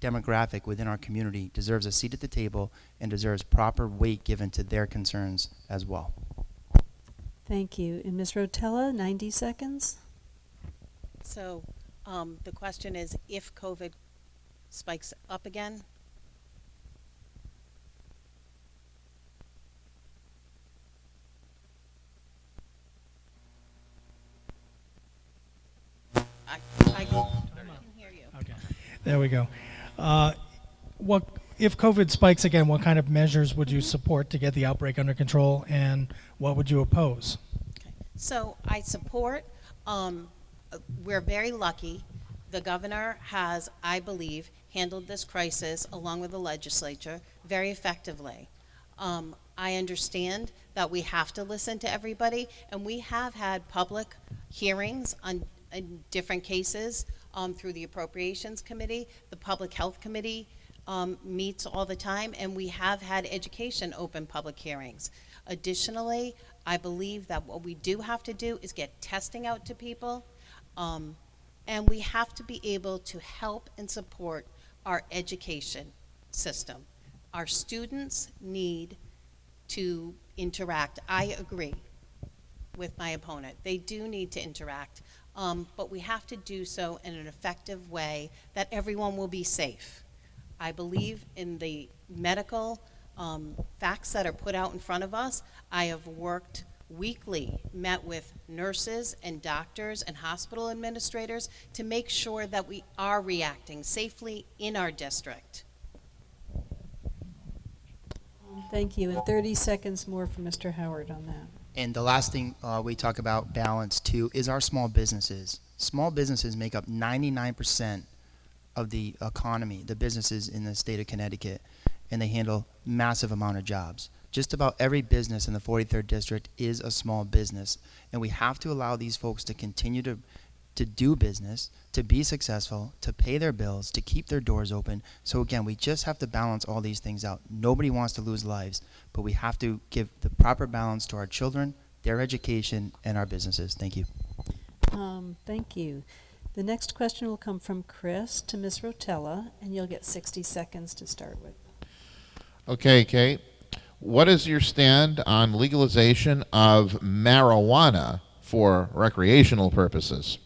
demographic within our community deserves a seat at the table and deserves proper weight given to their concerns as well. Thank you. And Ms. Rotella, 90 seconds. So the question is, if COVID spikes up again, I can hear you. Okay, there we go. What if COVID spikes again? What kind of measures would you support to get the outbreak under control, and what would you oppose? Okay. So I support. We're very lucky. The governor has, I believe, handled this crisis along with the legislature very effectively. I understand that we have to listen to everybody, and we have had public hearings on in different cases through the Appropriations Committee. The Public Health Committee meets all the time, and we have had education open public hearings. Additionally, I believe that what we do have to do is get testing out to people, and we have to be able to help and support our education system. Our students need to interact. I agree with my opponent. They do need to interact, but we have to do so in an effective way that everyone will be safe. I believe in the medical facts that are put out in front of us. I have worked weekly met with nurses and doctors and hospital administrators to make sure that we are reacting safely in our district. Thank you. And 30 seconds more for Mr. Howard on that. And the last thing we talk about balance too is our small businesses. Small businesses make up 99% of the economy, the businesses in the state of Connecticut, and they handle massive amount of jobs. Just about every business in the 43rd district is a small business, and we have to allow these folks to continue to do business, to be successful, to pay their bills, to keep their doors open. So again, we just have to balance all these things out. Nobody wants to lose lives, but we have to give the proper balance to our children, their education, and our businesses. Thank you. Thank you. The next question will come from Chris to Ms. Rotella, and you'll get 60 seconds to start with. Okay, Kate. What is your stand on legalization of marijuana for recreational purposes?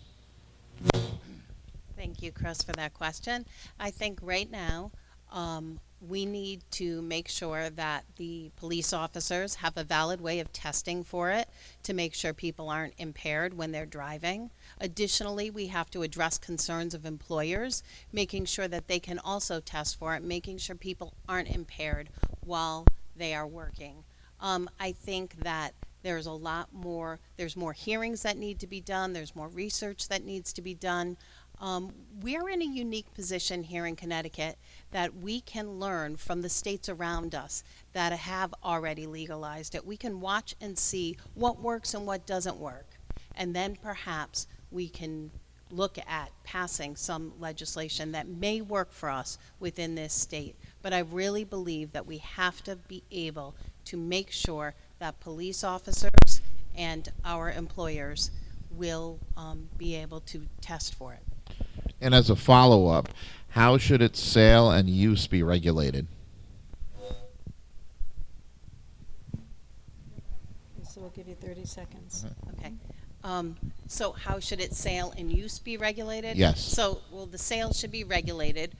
Thank you, Chris, for that question. I think right now we need to make sure that the police officers have a valid way of testing for it to make sure people aren't impaired when they're driving. Additionally, we have to address concerns of employers, making sure that they can also test for it, making sure people aren't impaired while they are working. I think that there's more hearings that need to be done, there's more research that needs to be done. We're in a unique position here in Connecticut that we can learn from the states around us that have already legalized it. We can watch and see what works and what doesn't work. And then perhaps we can look at passing some legislation that may work for us within this state. But I really believe that we have to be able to make sure that police officers and our employers will be able to test for it. And as a follow-up, how should its sale and use be regulated? So we'll give you 30 seconds. Okay. So how should its sale and use be regulated? Yes. So, well, the sale should be regulated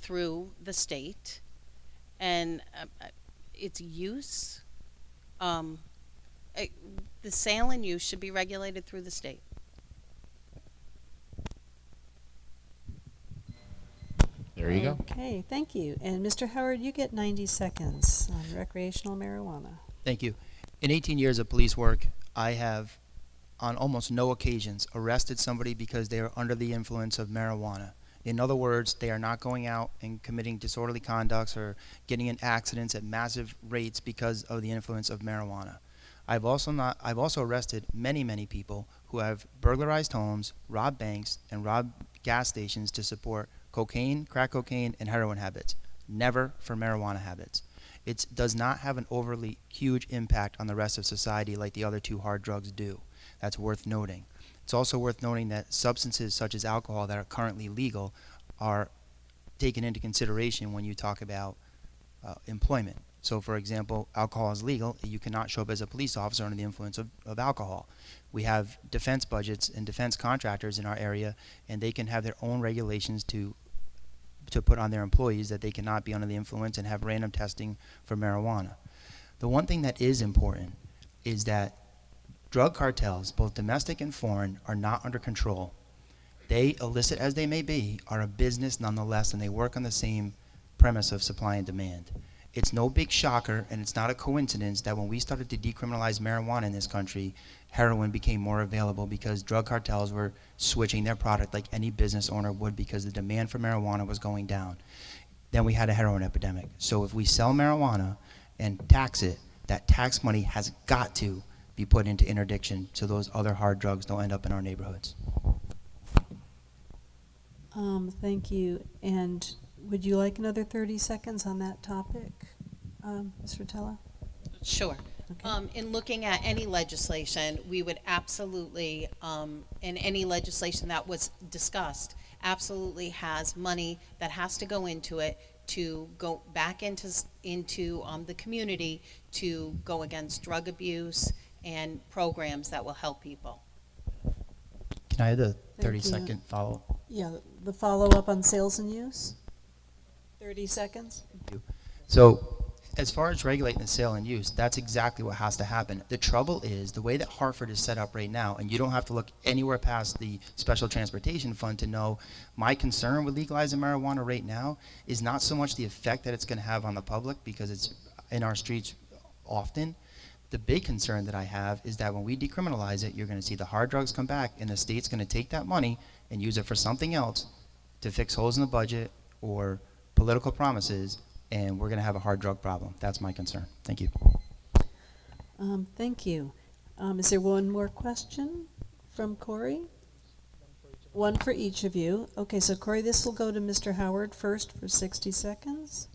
through the state, and its use, the sale and use should be regulated through the state. There you go. Okay, thank you. And Mr. Howard, you get 90 seconds on recreational marijuana. Thank you. In 18 years of police work, I have, on almost no occasions, arrested somebody because they are under the influence of marijuana. In other words, they are not going out and committing disorderly conducts or getting in accidents at massive rates because of the influence of marijuana. I've also arrested many people who have burglarized homes, robbed banks, and robbed gas stations to support cocaine, crack cocaine, and heroin habits. Never for marijuana habits. It does not have an overly huge impact on the rest of society like the other two hard drugs do. That's worth noting. It's also worth noting that substances such as alcohol that are currently legal are taken into consideration when you talk about employment. So for example, alcohol is legal. You cannot show up as a police officer under the influence of alcohol. We have defense budgets and defense contractors in our area, and they can have their own regulations to put on their employees that they cannot be under the influence and have random testing for marijuana. The one thing that is important is that drug cartels, both domestic and foreign, are not under control. They, illicit as they may be, are a business nonetheless, and they work on the same premise of supply and demand. It's no big shocker, and it's not a coincidence that when we started to decriminalize marijuana in this country, heroin became more available because drug cartels were switching their product like any business owner would because the demand for marijuana was going down. Then we had a heroin epidemic. So if we sell marijuana and tax it, that tax money has got to be put into interdiction so those other hard drugs don't end up in our neighborhoods. Thank you. And would you like another 30 seconds on that topic, Ms. Rotella? Sure. Okay. In looking at any legislation, we would absolutely, in any legislation that was discussed, absolutely has money that has to go into it to go back into the community to go against drug abuse and programs that will help people. Can I have the Thank you. 30-second follow-up? Yeah, the follow-up on sales and use? 30 seconds? Thank you. So As far as regulating the sale and use, that's exactly what has to happen. The trouble is the way that Hartford is set up right now, and you don't have to look anywhere past the Special Transportation Fund to know my concern with legalizing marijuana right now is not so much the effect that it's going to have on the public because it's in our streets often. The big concern that I have is that when we decriminalize it, you're going to see the hard drugs come back and the state's going to take that money and use it for something else to fix holes in the budget or political promises, and we're going to have a hard drug problem. That's my concern. Thank you. Thank you. Is there one more question from Corey? One for each of you. Okay, so Corey, this will go to Mr. Howard first for 60 seconds.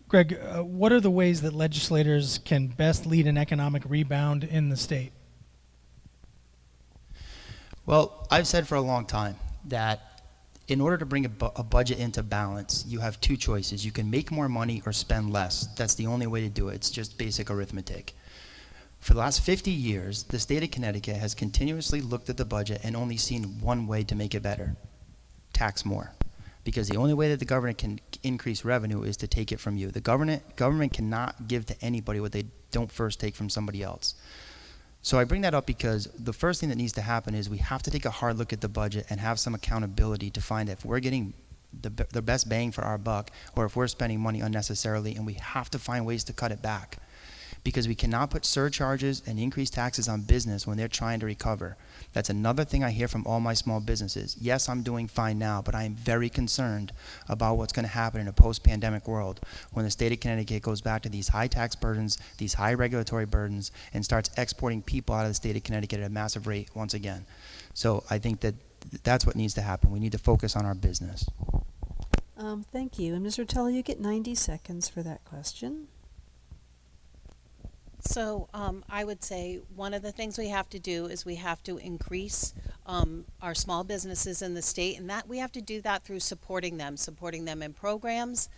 Greg, what are the ways that legislators can best lead an economic rebound in the state? Well, I've said for a long time that in order to bring a budget into balance, you have two choices. You can make more money or spend less. That's the only way to do it. It's just basic arithmetic. For the last 50 years, the state of Connecticut has continuously looked at the budget and only seen one way to make it better: tax more. Because the only way that the government can increase revenue is to take it from you. The government cannot give to anybody what they don't first take from somebody else. So I bring that up because the first thing that needs to happen is we have to take a hard look at the budget and have some accountability to find if we're getting the best bang for our buck or if we're spending money unnecessarily, and we have to find ways to cut it back. Because we cannot put surcharges and increase taxes on business when they're trying to recover. That's another thing I hear from all my small businesses. Yes, I'm doing fine now, but I am very concerned about what's going to happen in a post-pandemic world when the state of Connecticut goes back to these high tax burdens, these high regulatory burdens, and starts exporting people out of the state of Connecticut at a massive rate once again. So I think that that's what needs to happen. We need to focus on our business. Thank you. And Mr. Teller, you get 90 seconds for that question. So I would say one of the things we have to do is we have to increase our small businesses in the state, and that we have to do that through supporting them in programs,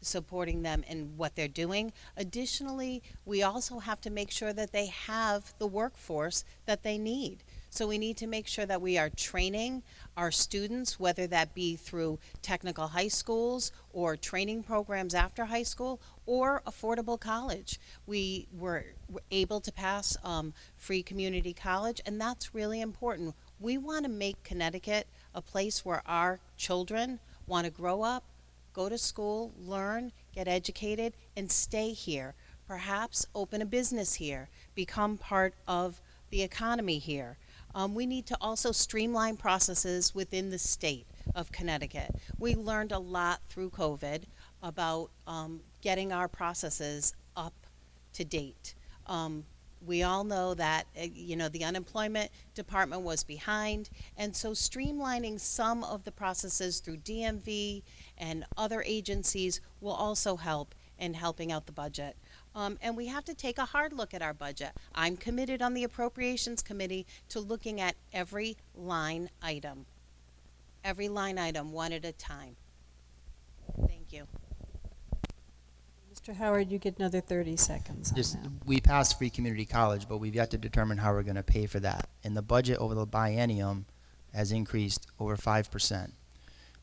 supporting them in what they're doing. Additionally, we also have to make sure that they have the workforce that they need. So we need to make sure that we are training our students, whether that be through technical high schools or training programs after high school or affordable college. We were able to pass free community college, and that's really important. We want to make Connecticut a place where our children want to grow up, go to school, learn, get educated, and stay here. Perhaps open a business here, become part of the economy here. We need to also streamline processes within the state of Connecticut. We learned a lot through COVID about getting our processes up to date. We all know that the unemployment department was behind, and so streamlining some of the processes through DMV and other agencies will also help in helping out the budget. And we have to take a hard look at our budget. I'm committed on the Appropriations Committee to looking at every line item one at a time. Thank you. Mr. Howard, you get another 30 seconds on that. We passed free community college, but we've yet to determine how we're going to pay for that. And the budget over the biennium has increased over 5%.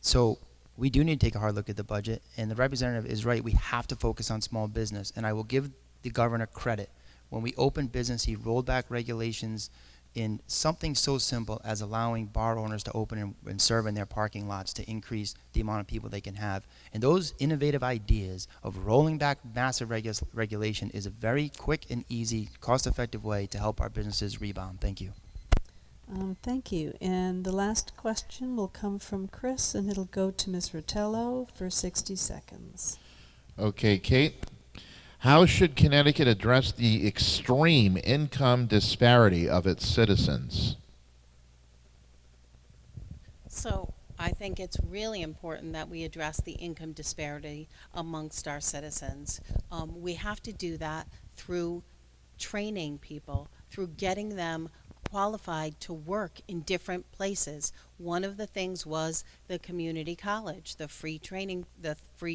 So we do need to take a hard look at the budget, and the representative is right. We have to focus on small business, and I will give the governor credit. When we opened business, he rolled back regulations in something so simple as allowing bar owners to open and serve in their parking lots to increase the amount of people they can have. And those innovative ideas of rolling back massive regulation is a very quick and easy, cost-effective way to help our businesses rebound. Thank you. Thank you. And the last question will come from Chris, and it'll go to Ms. Rotello for 60 seconds. Okay, Kate. How should Connecticut address the extreme income disparity of its citizens? So I think it's really important that we address the income disparity amongst our citizens. We have to do that through training people, through getting them qualified to work in different places. One of the things was the community college, the free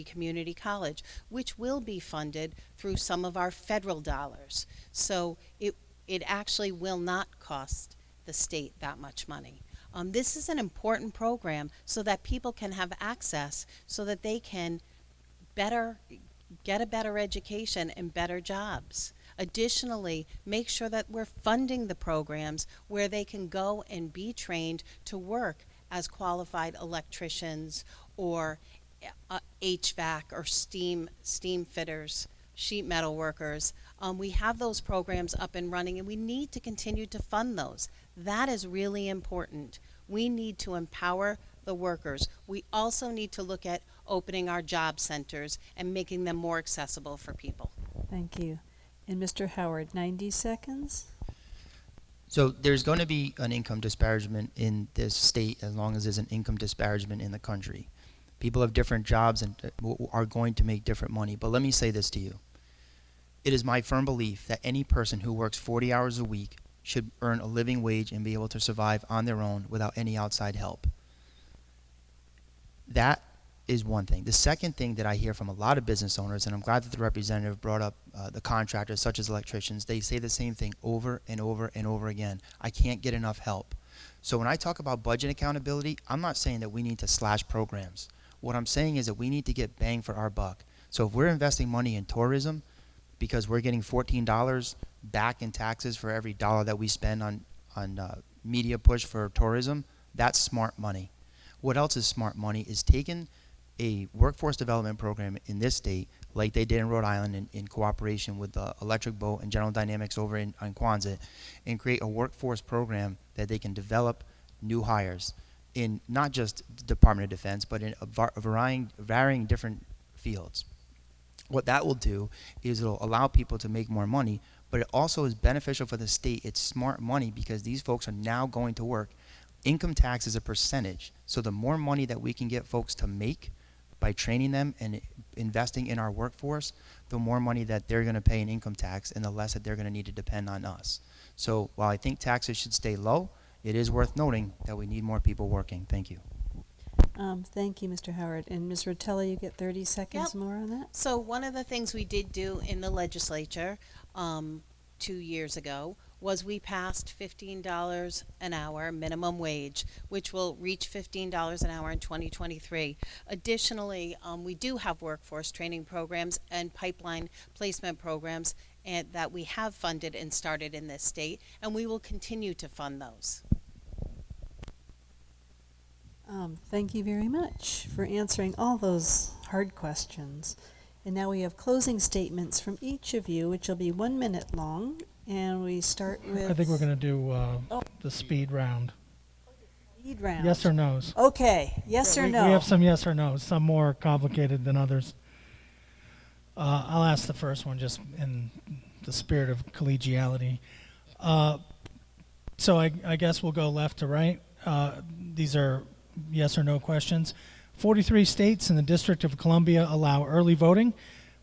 community college, which will be funded through some of our federal dollars. So it actually will not cost the state that much money. This is an important program so that people can have access, so that they can better get a better education and better jobs. Additionally, make sure that we're funding the programs where they can go and be trained to work as qualified electricians or HVAC or steam fitters, sheet metal workers. We have those programs up and running, and we need to continue to fund those. That is really important. We need to empower the workers. We also need to look at opening our job centers and making them more accessible for people. Thank you. And Mr. Howard, 90 seconds? So there's going to be an income disparagement in this state as long as there's an income disparagement in the country. People have different jobs and are going to make different money. But let me say this to you. It is my firm belief that any person who works 40 hours a week should earn a living wage and be able to survive on their own without any outside help. That is one thing. The second thing that I hear from a lot of business owners, and I'm glad that the representative brought up the contractors such as electricians, they say the same thing over and over and over again. I can't get enough help. So when I talk about budget accountability, I'm not saying that we need to slash programs. What I'm saying is that we need to get bang for our buck. So if we're investing money in tourism because we're getting $14 back in taxes for every dollar that we spend on media push for tourism, that's smart money. What else is smart money is taking a workforce development program in this state, like they did in Rhode Island in cooperation with the Electric Boat and General Dynamics over in Quonset, and create a workforce program that they can develop new hires in not just the Department of Defense, but in varying different fields. What that will do is it'll allow people to make more money, but it also is beneficial for the state. It's smart money because these folks are now going to work. Income tax is a percentage, so the more money that we can get folks to make by training them and investing in our workforce, the more money that they're going to pay in income tax and the less that they're going to need to depend on us. So while I think taxes should stay low, it is worth noting that we need more people working. Thank you. Thank you, Mr. Howard. And Ms. Rotella, you get 30 seconds Yep. more on that? So one of the things we did do in the legislature 2 years ago was we passed $15 an hour minimum wage, which will reach $15 an hour in 2023. Additionally, we do have workforce training programs and pipeline placement programs and that we have funded and started in this state, and we will continue to fund those. Thank you very much for answering all those hard questions. And now we have closing statements from each of you, which will be 1 minute long. And we start with... I think we're going to do the speed round. Speed round. Yes or no's? Okay, yes or no? We have some yes or no's, some more complicated than others. I'll ask the first one just in the spirit of collegiality. So I guess we'll go left to right. These are yes or no questions. 43 states and the District of Columbia allow early voting.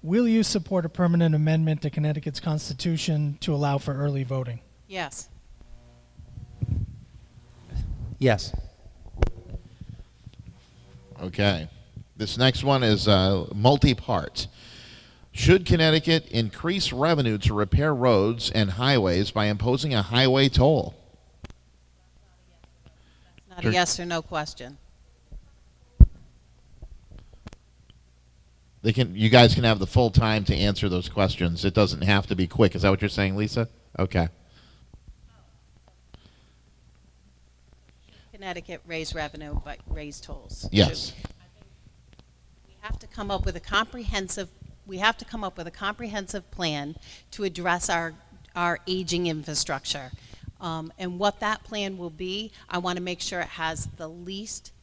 Will you support a permanent amendment to Connecticut's Constitution to allow for early voting? Yes. Yes. Okay. This next one is multi-part. Should Connecticut increase revenue to repair roads and highways by imposing a highway toll? Not a yes or no question. You guys can have the full time to answer those questions. It doesn't have to be quick. Is that what you're saying, Lisa? Okay. Connecticut raise revenue, but raise tolls. Yes. We have to come up with a comprehensive. We have to come up with a comprehensive plan to address our aging infrastructure, and what that plan will be. I want to make sure it has the least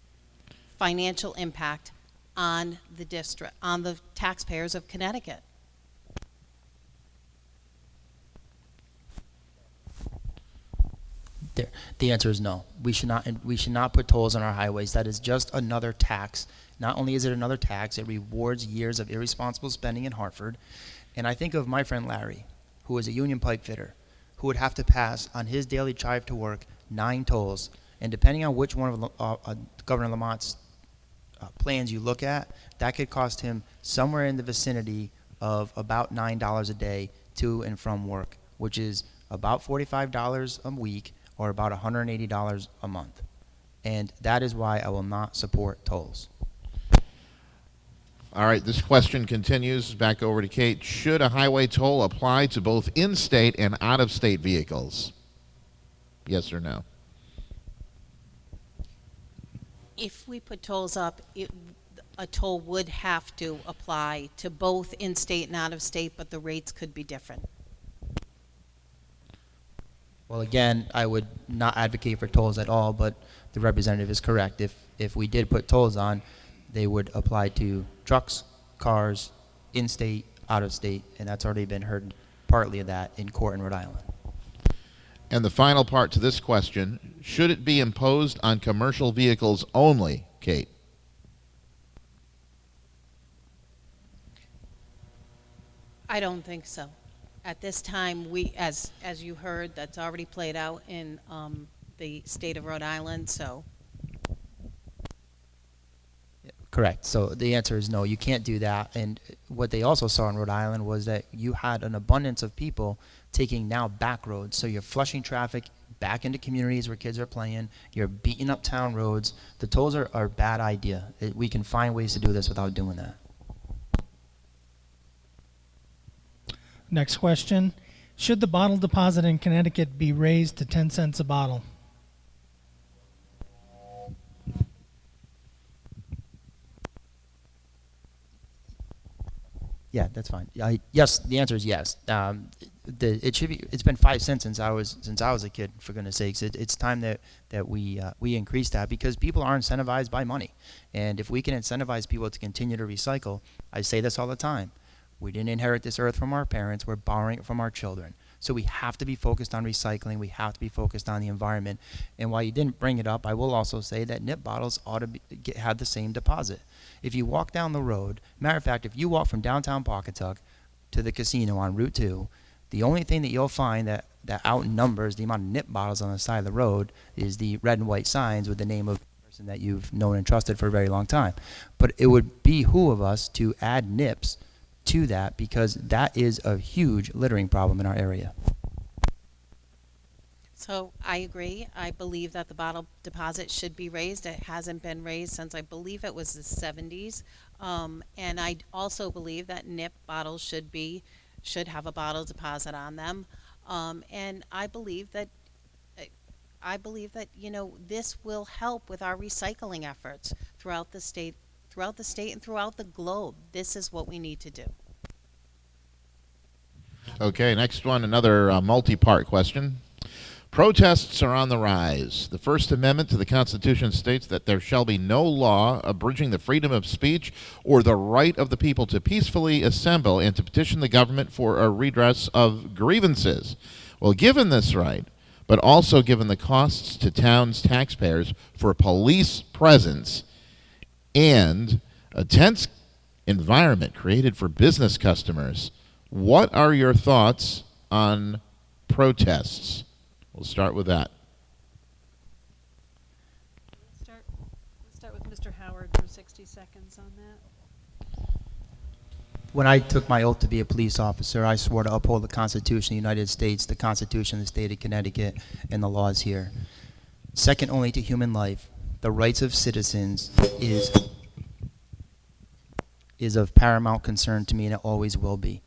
financial impact on the district, on the taxpayers of Connecticut. The answer is no. We should not put tolls on our highways. That is just another tax. Not only is it another tax, it rewards years of irresponsible spending in Hartford. And I think of my friend Larry, who is a union pipe fitter, who would have to pass on his daily drive to work 9 tolls. And depending on which one of Governor Lamont's plans you look at, that could cost him somewhere in the vicinity of about $9 a day to and from work, which is about $45 a week or about $180 a month. And that is why I will not support tolls. All right, this question continues. Back over to Kate. Should a highway toll apply to both in-state and out-of-state vehicles? Yes or no? If we put tolls up, a toll would have to apply to both in-state and out-of-state, but the rates could be different. Well, again, I would not advocate for tolls at all, but the representative is correct. If we did put tolls on, they would apply to trucks, cars, in-state, out-of-state, and that's already been heard partly of that in court in Rhode Island. And the final part to this question, should it be imposed on commercial vehicles only, Kate? I don't think so. At this time, we, as you heard, that's already played out in the state of Rhode Island, so. Correct. So the answer is no, you can't do that. And what they also saw in Rhode Island was that you had an abundance of people taking now back roads. So you're flushing traffic back into communities where kids are playing. You're beating up town roads. The tolls are a bad idea. We can find ways to do this without doing that. Next question. Should the bottle deposit in Connecticut be raised to 10 cents a bottle? Yeah, that's fine. Yes, the answer is yes. It should be. It's been 5 cents since I was a kid. For goodness sakes, it's time that we increase that, because people are incentivized by money, and if we can incentivize people to continue to recycle, I say this all the time. We didn't inherit this earth from our parents. We're borrowing it from our children. So we have to be focused on recycling. We have to be focused on the environment. And while you didn't bring it up, I will also say that nip bottles ought to have the same deposit. If you walk down the road, matter of fact, if you walk from downtown Pawcatuck to the casino on Route 2, the only thing that you'll find that outnumbers the amount of nip bottles on the side of the road is the red and white signs with the name of the person that you've known and trusted for a very long time. But it would behoove us to add nips to that, because that is a huge littering problem in our area. So I agree. I believe that the bottle deposit should be raised. It hasn't been raised since, I believe it was the 70s. And I also believe that nip bottles should have a bottle deposit on them. And I believe that this will help with our recycling efforts throughout the state and throughout the globe. This is what we need to do. Okay, next one, another multi-part question. Protests are on the rise. The First Amendment to the Constitution states that there shall be no law abridging the freedom of speech or the right of the people to peacefully assemble and to petition the government for a redress of grievances. Well, given this right, but also given the costs to towns' taxpayers for police presence and a tense environment created for business customers, what are your thoughts on protests? We'll start with that. Let's start with Mr. Howard for 60 seconds on that. When I took my oath to be a police officer, I swore to uphold the Constitution of the United States, the Constitution of the state of Connecticut, and the laws here. Second only to human life, the rights of citizens is of paramount concern to me, and it always will be.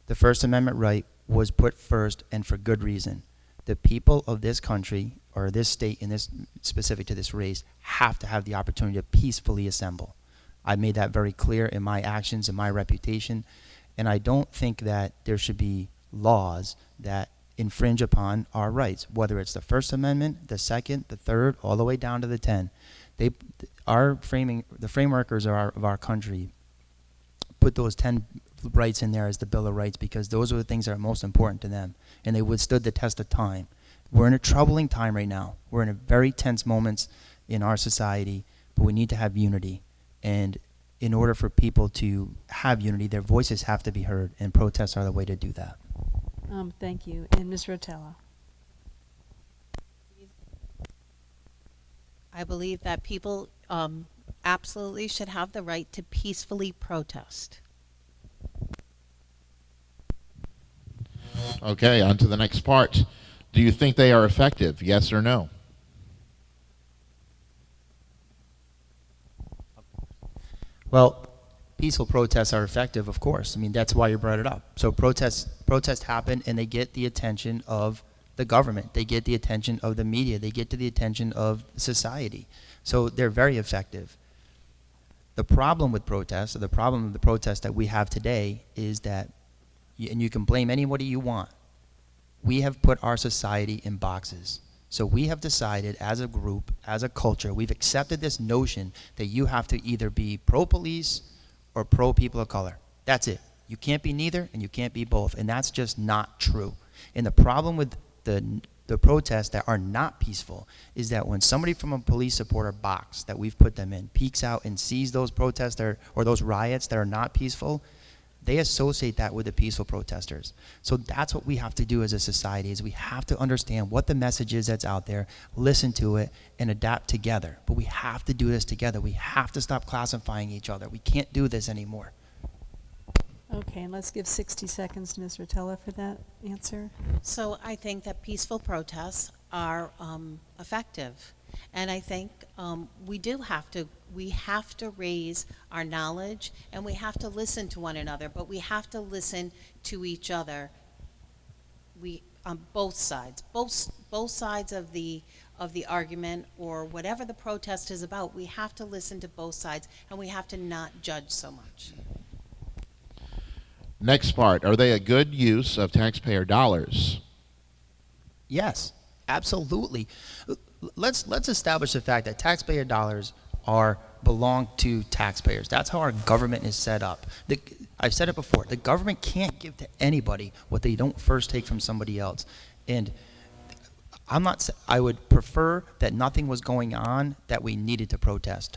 The First Amendment right was put first, and for good reason. The people of this country, or this state, in this specific to this race, have to have the opportunity to peacefully assemble. I made that very clear in my actions and my reputation, and I don't think that there should be laws that infringe upon our rights, whether it's the First Amendment, the Second, the Third, all the way down to the 10. The frameworkers of our country put those 10 rights in there as the Bill of Rights, because those are the things that are most important to them, and they withstood the test of time. We're in a troubling time right now. We're in a very tense moments in our society, but we need to have unity. And in order for people to have unity, their voices have to be heard, and protests are the way to do that. Thank you. And Ms. Rotella. I believe that people absolutely should have the right to peacefully protest. Okay, on to the next part. Do you think they are effective, yes or no? Well, peaceful protests are effective, of course. I mean, that's why you brought it up. So protests happen, and they get the attention of the government. They get the attention of the media. They get to the attention of society. So they're very effective. The problem with protests, or the problem with the protests that we have today, is that, and you can blame anybody you want, we have put our society in boxes. So we have decided as a group, as a culture, we've accepted this notion that you have to either be pro-police or pro-people of color. That's it. You can't be neither, and you can't be both, and that's just not true. And the problem with the protests that are not peaceful is that when somebody from a police supporter box that we've put them in peeks out and sees those protests or those riots that are not peaceful, they associate that with the peaceful protesters. So that's what we have to do as a society, is we have to understand what the message is that's out there, listen to it, and adapt together. But we have to do this together. We have to stop classifying each other. We can't do this anymore. Okay, and let's give 60 seconds to Ms. Rotella for that answer. So I think that peaceful protests are effective. And I think we have to raise our knowledge, and we have to listen to one another, but we have to listen to each other. We on both sides of the argument, or whatever the protest is about. We have to listen to both sides, and we have to not judge so much. Next part, are they a good use of taxpayer dollars? Yes, absolutely. Let's establish the fact that taxpayer dollars belong to taxpayers. That's how our government is set up. I've said it before. The government can't give to anybody what they don't first take from somebody else. And I would prefer that nothing was going on that we needed to protest.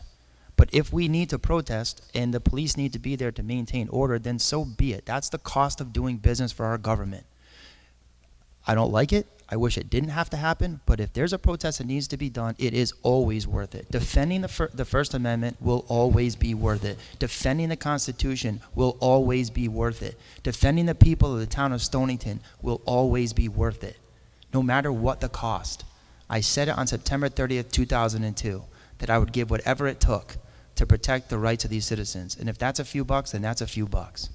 But if we need to protest and the police need to be there to maintain order, then so be it. That's the cost of doing business for our government. I don't like it. I wish it didn't have to happen, but if there's a protest that needs to be done, it is always worth it. Defending the First Amendment will always be worth it. Defending the Constitution will always be worth it. Defending the people of the town of Stonington will always be worth it, no matter what the cost. I said it on September 30th, 2002, that I would give whatever it took to protect the rights of these citizens. And if that's a few bucks, then that's a few bucks.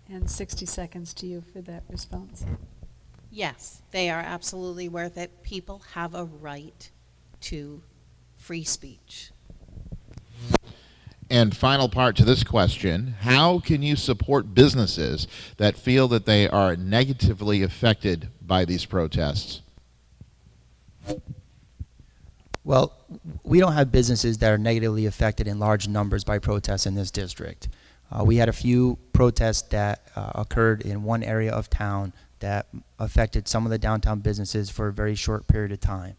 And 60 seconds to you for that response. Yes, they are absolutely worth it. People have a right to free speech. And final part to this question, how can you support businesses that feel that they are negatively affected by these protests? Well, we don't have businesses that are negatively affected in large numbers by protests in this district. We had a few protests that occurred in one area of town that affected some of the downtown businesses for a very short period of time.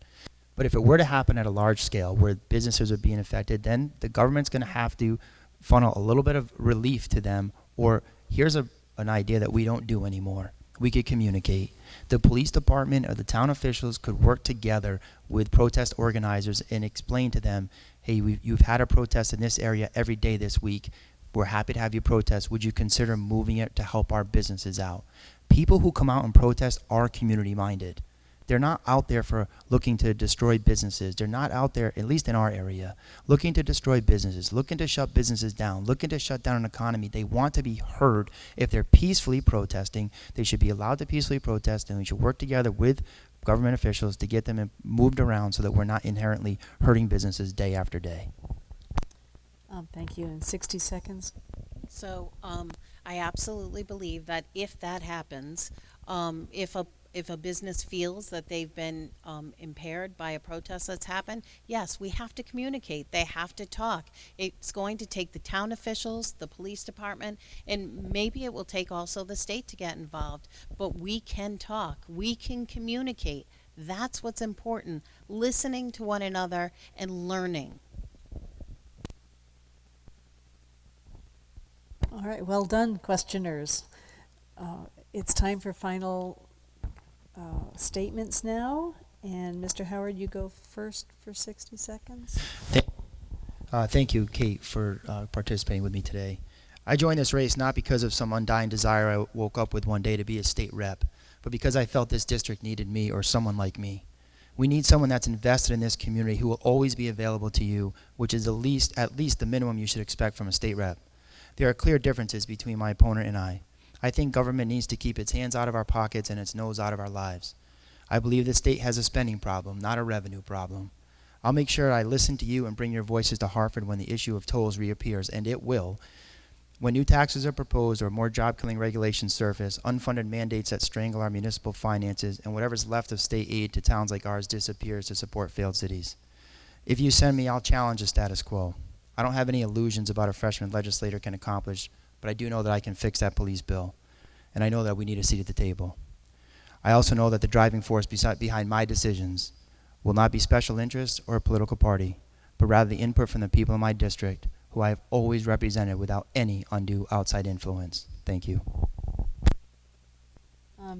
But if it were to happen at a large scale where businesses are being affected, then the government's going to have to funnel a little bit of relief to them, or here's an idea that we don't do anymore. We could communicate. The police department or the town officials could work together with protest organizers and explain to them, hey, you've had a protest in this area every day this week. We're happy to have you protest. Would you consider moving it to help our businesses out? People who come out and protest are community minded. They're not out there for looking to destroy businesses. They're not out there, at least in our area, looking to destroy businesses, looking to shut businesses down, looking to shut down an economy. They want to be heard. If they're peacefully protesting, they should be allowed to peacefully protest, and we should work together with government officials to get them moved around so that we're not inherently hurting businesses day after day. Thank you. In 60 seconds. So I absolutely believe that if that happens, if a business feels that they've been impaired by a protest that's happened, yes, we have to communicate. They have to talk. It's going to take the town officials, the police department, and maybe it will take also the state to get involved. But we can talk. We can communicate. That's what's important. Listening to one another and learning. All right, well done, questioners. It's time for final statements now. And Mr. Howard, you go first for 60 seconds. Thank you, Kate, for participating with me today. I joined this race not because of some undying desire I woke up with one day to be a state rep, but because I felt this district needed me or someone like me. We need someone that's invested in this community who will always be available to you, which is at least the minimum you should expect from a state rep. There are clear differences between my opponent and I. I think government needs to keep its hands out of our pockets and its nose out of our lives. I believe the state has a spending problem, not a revenue problem. I'll make sure I listen to you and bring your voices to Hartford when the issue of tolls reappears, and it will. When new taxes are proposed or more job-killing regulations surface, unfunded mandates that strangle our municipal finances, and whatever's left of state aid to towns like ours disappears to support failed cities. If you send me, I'll challenge the status quo. I don't have any illusions about a freshman legislator can accomplish, but I do know that I can fix that police bill. And I know that we need a seat at the table. I also know that the driving force behind my decisions will not be special interests or a political party, but rather the input from the people in my district, who I have always represented without any undue outside influence. Thank you.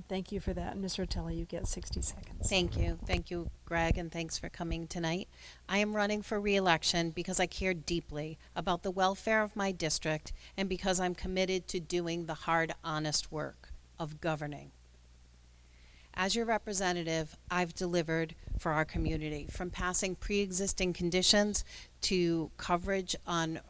Thank you for that. And Ms. Rotella, you get 60 seconds. Thank you. Thank you, Greg, and thanks for coming tonight. I am running for re-election because I care deeply about the welfare of my district and because I'm committed to doing the hard, honest work of governing. As your representative, I've delivered for our community, from passing pre-existing conditions to coverage on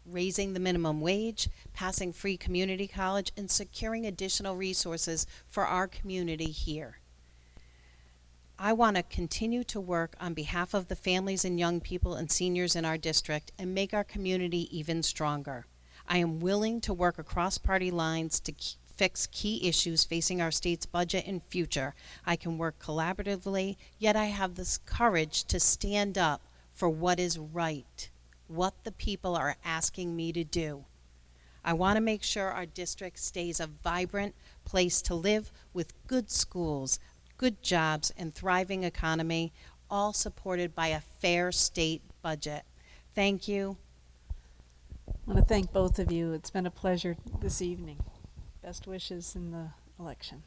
raising the minimum wage, passing free community college, and securing additional resources for our community here. I want to continue to work on behalf of the families and young people and seniors in our district and make our community even stronger. I am willing to work across party lines to fix key issues facing our state's budget and future. I can work collaboratively, yet I have this courage to stand up for what is right, what the people are asking me to do. I want to make sure our district stays a vibrant place to live with good schools, good jobs, and thriving economy, all supported by a fair state budget. Thank you. I want to thank both of you. It's been a pleasure this evening. Best wishes in the election.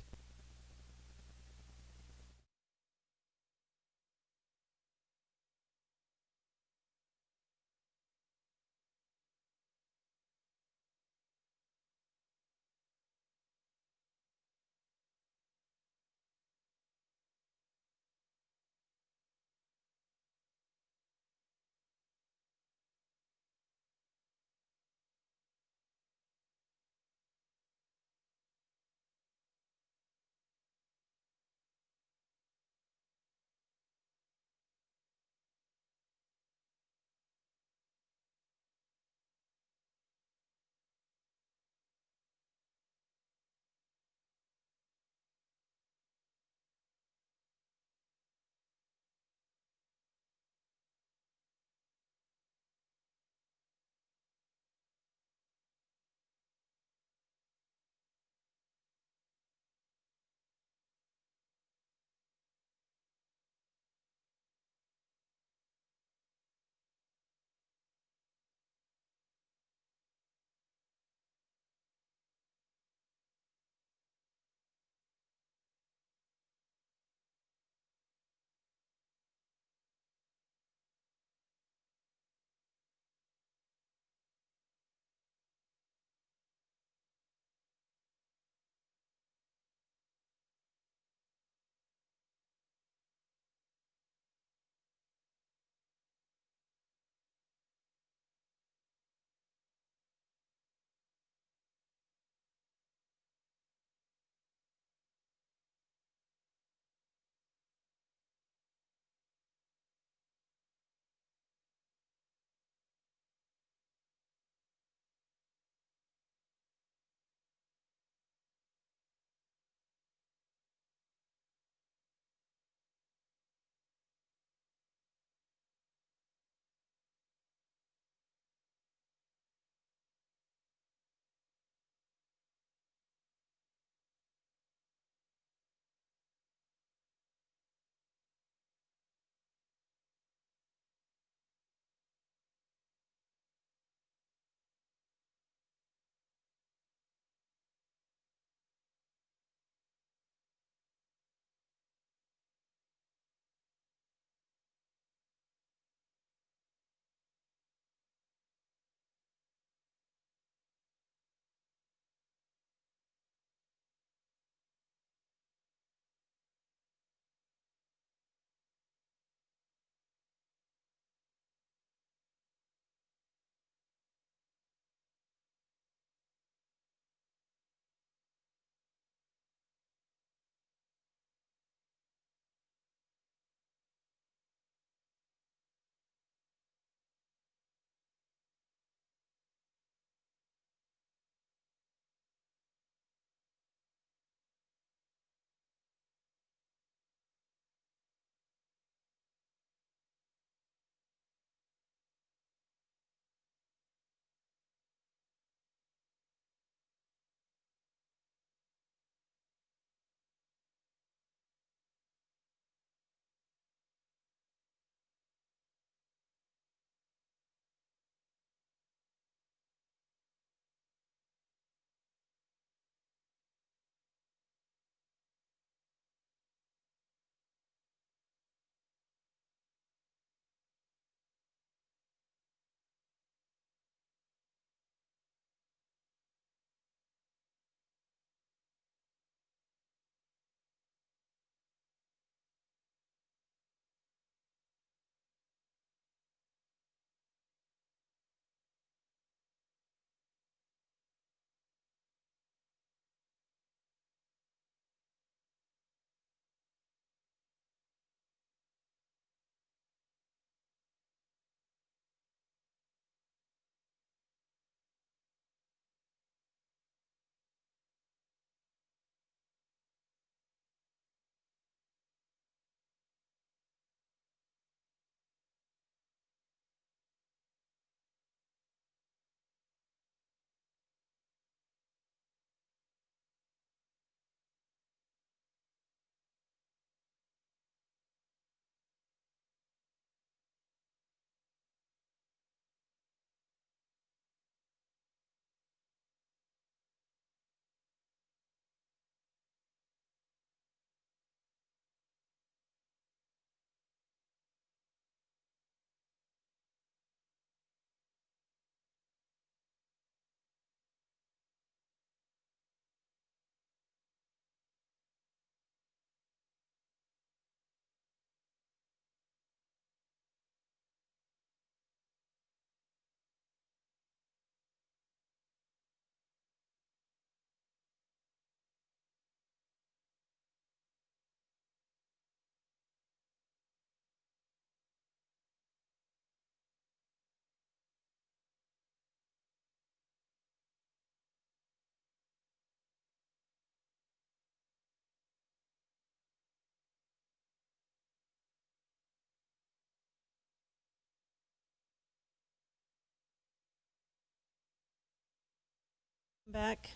Back.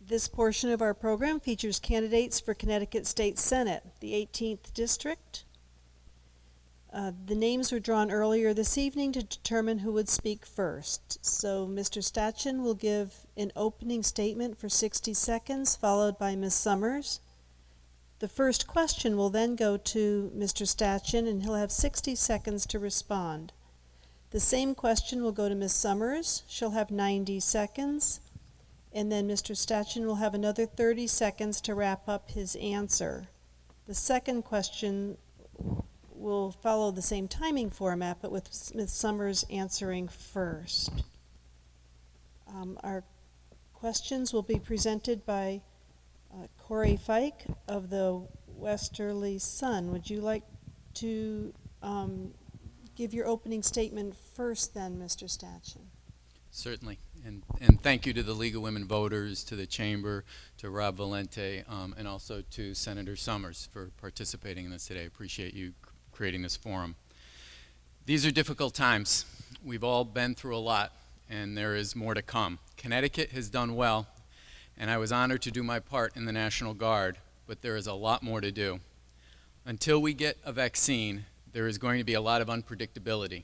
This portion of our program features candidates for Connecticut State Senate, the 18th District. The names were drawn earlier this evening to determine who would speak first. So Mr. Stachin will give an opening statement for 60 seconds, followed by Ms. Summers. The first question will then go to Mr. Stachin, and he'll have 60 seconds to respond. The same question will go to Ms. Summers. She'll have 90 seconds. And then Mr. Stachin will have another 30 seconds to wrap up his answer. The second question will follow the same timing format, but with Ms. Summers answering first. Our questions will be presented by Corey Fike of the Westerly Sun. Would you like to give your opening statement first then, Mr. Stachin? Certainly, and thank you to the League of Women Voters, to the Chamber, to Rob Valente, and also to Senator Summers for participating in this today. I appreciate you creating this forum. These are difficult times. We've all been through a lot, and there is more to come. Connecticut has done well, and I was honored to do my part in the National Guard, but there is a lot more to do. Until we get a vaccine, there is going to be a lot of unpredictability.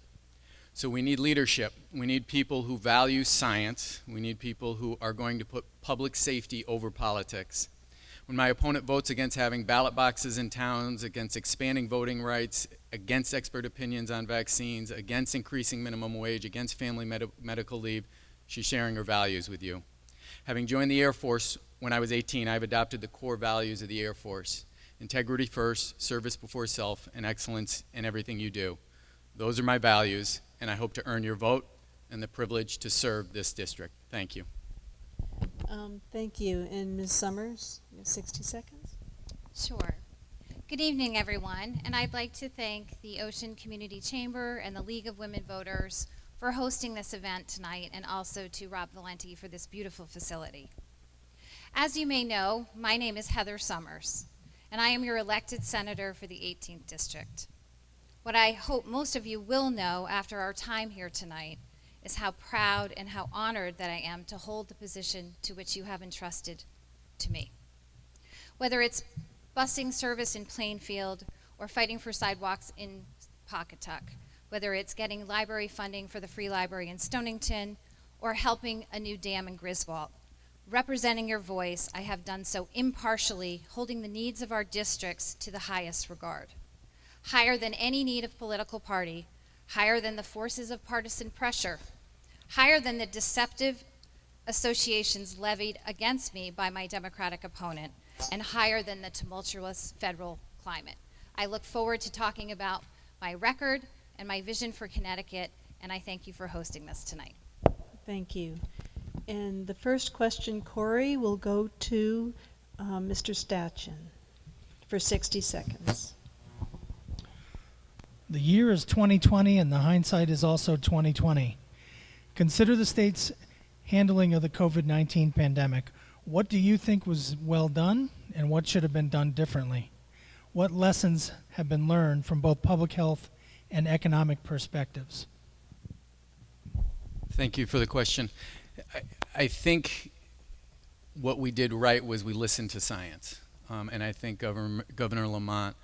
So we need leadership. We need people who value science. We need people who are going to put public safety over politics. When my opponent votes against having ballot boxes in towns, against expanding voting rights, against expert opinions on vaccines, against increasing minimum wage, against family medical leave, she's sharing her values with you. Having joined the Air Force when I was 18, I've adopted the core values of the Air Force: integrity first, service before self, and excellence in everything you do. Those are my values, and I hope to earn your vote and the privilege to serve this district. Thank you. Thank you. And Ms. Summers, you have 60 seconds. Sure. Good evening, everyone, and I'd like to thank the Ocean Community Chamber and the League of Women Voters for hosting this event tonight, and also to Rob Valente for this beautiful facility. As you may know, my name is Heather Summers, and I am your elected senator for the 18th District. What I hope most of you will know after our time here tonight is how proud and how honored that I am to hold the position to which you have entrusted to me. Whether it's busing service in Plainfield or fighting for sidewalks in Pawcatuck, whether it's getting library funding for the Free Library in Stonington or helping a new dam in Griswold, representing your voice, I have done so impartially, holding the needs of our districts to the highest regard. Higher than any need of political party, higher than the forces of partisan pressure, higher than the deceptive associations levied against me by my Democratic opponent, and higher than the tumultuous federal climate. I look forward to talking about my record and my vision for Connecticut, and I thank you for hosting this tonight. Thank you. And the first question, Corey, will go to Mr. Stachin for 60 seconds. The year is 2020, and the hindsight is also 2020. Consider the state's handling of the COVID-19 pandemic. What do you think was well done, and what should have been done differently? What lessons have been learned from both public health and economic perspectives? Thank you for the question. I think what we did right was we listened to science. And I think Governor Lehmann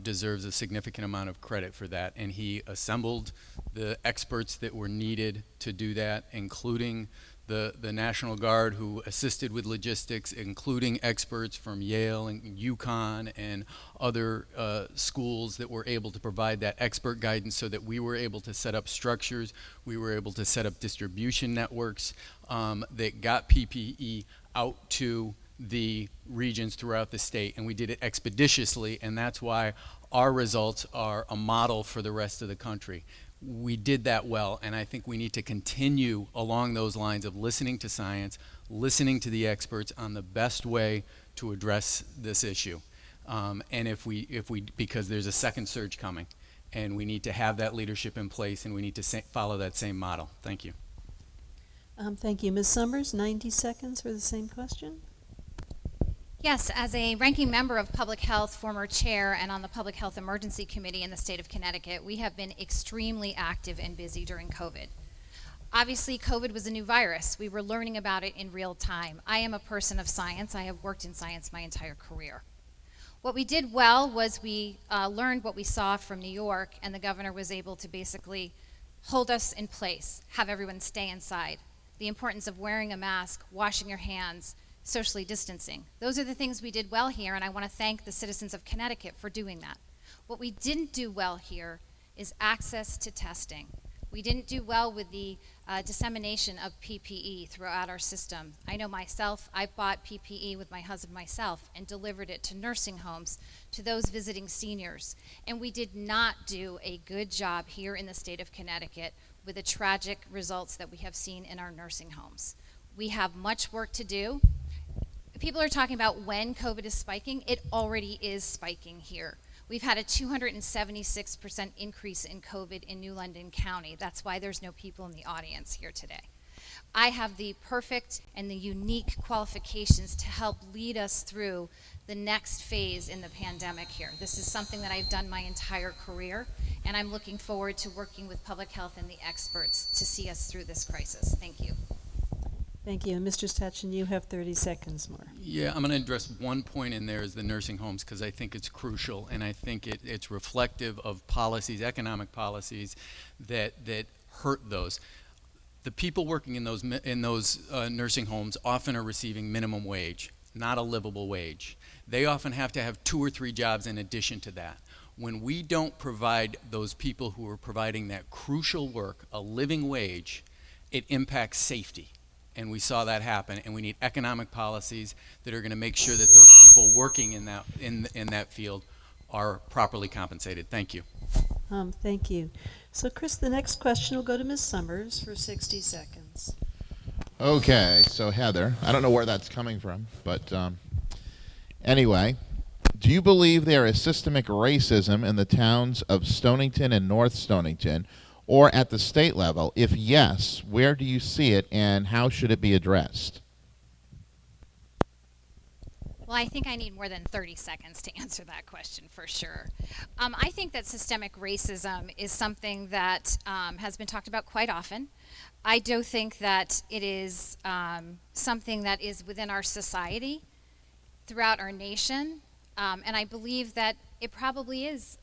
deserves a significant amount of credit for that. And he assembled the experts that were needed to do that, including the National Guard, who assisted with logistics, including experts from Yale and UConn and other schools that were able to provide that expert guidance, so that we were able to set up structures, we were able to set up distribution networks that got PPE out to the regions throughout the state, and we did it expeditiously, and that's why our results are a model for the rest of the country. We did that well, and I think we need to continue along those lines of listening to science, listening to the experts on the best way to address this issue. And if we, because there's a second surge coming, and we need to have that leadership in place, and we need to follow that same model. Thank you. Thank you. Ms. Summers, 90 seconds for the same question. Yes, as a ranking member of Public Health, former chair, and on the Public Health Emergency Committee in the state of Connecticut, we have been extremely active and busy during COVID. Obviously, COVID was a new virus. We were learning about it in real time. I am a person of science. I have worked in science my entire career. What we did well was we learned what we saw from New York, and the governor was able to basically hold us in place, have everyone stay inside. The importance of wearing a mask, washing your hands, socially distancing. Those are the things we did well here, and I want to thank the citizens of Connecticut for doing that. What we didn't do well here is access to testing. We didn't do well with the dissemination of PPE throughout our system. I know myself, I bought PPE with my husband myself and delivered it to nursing homes, to those visiting seniors. And we did not do a good job here in the state of Connecticut with the tragic results that we have seen in our nursing homes. We have much work to do. People are talking about when COVID is spiking. It already is spiking here. We've had a 276% increase in COVID in New London County. That's why there's no people in the audience here today. I have the perfect and the unique qualifications to help lead us through the next phase in the pandemic here. This is something that I've done my entire career, and I'm looking forward to working with public health and the experts to see us through this crisis. Thank you. Thank you. And Mr. Stachin, you have 30 seconds more. Yeah, I'm going to address one point in there is the nursing homes, because I think it's crucial, and I think it's reflective of policies, economic policies, that hurt those. The people working in those nursing homes often are receiving minimum wage, not a livable wage. They often have to have 2 or 3 jobs in addition to that. When we don't provide those people who are providing that crucial work a living wage, it impacts safety. And we saw that happen, and we need economic policies that are going to make sure that those people working in that field are properly compensated. Thank you. Thank you. So, Chris, the next question will go to Ms. Summers for 60 seconds. Okay, so Heather, I don't know where that's coming from, but anyway, do you believe there is systemic racism in the towns of Stonington and North Stonington, or at the state level? If yes, where do you see it, and how should it be addressed? Well, I think I need more than 30 seconds to answer that question for sure. I think that systemic racism is something that has been talked about quite often. I do think that it is something that is within our society, throughout our nation, and I believe that it probably is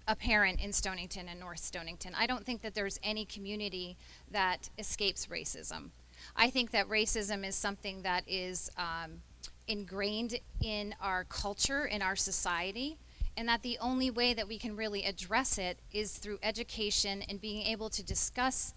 apparent in Stonington and North Stonington. I don't think that there's any community that escapes racism. I think that racism is something that is ingrained in our culture, in our society, and that the only way that we can really address it is through education and being able to discuss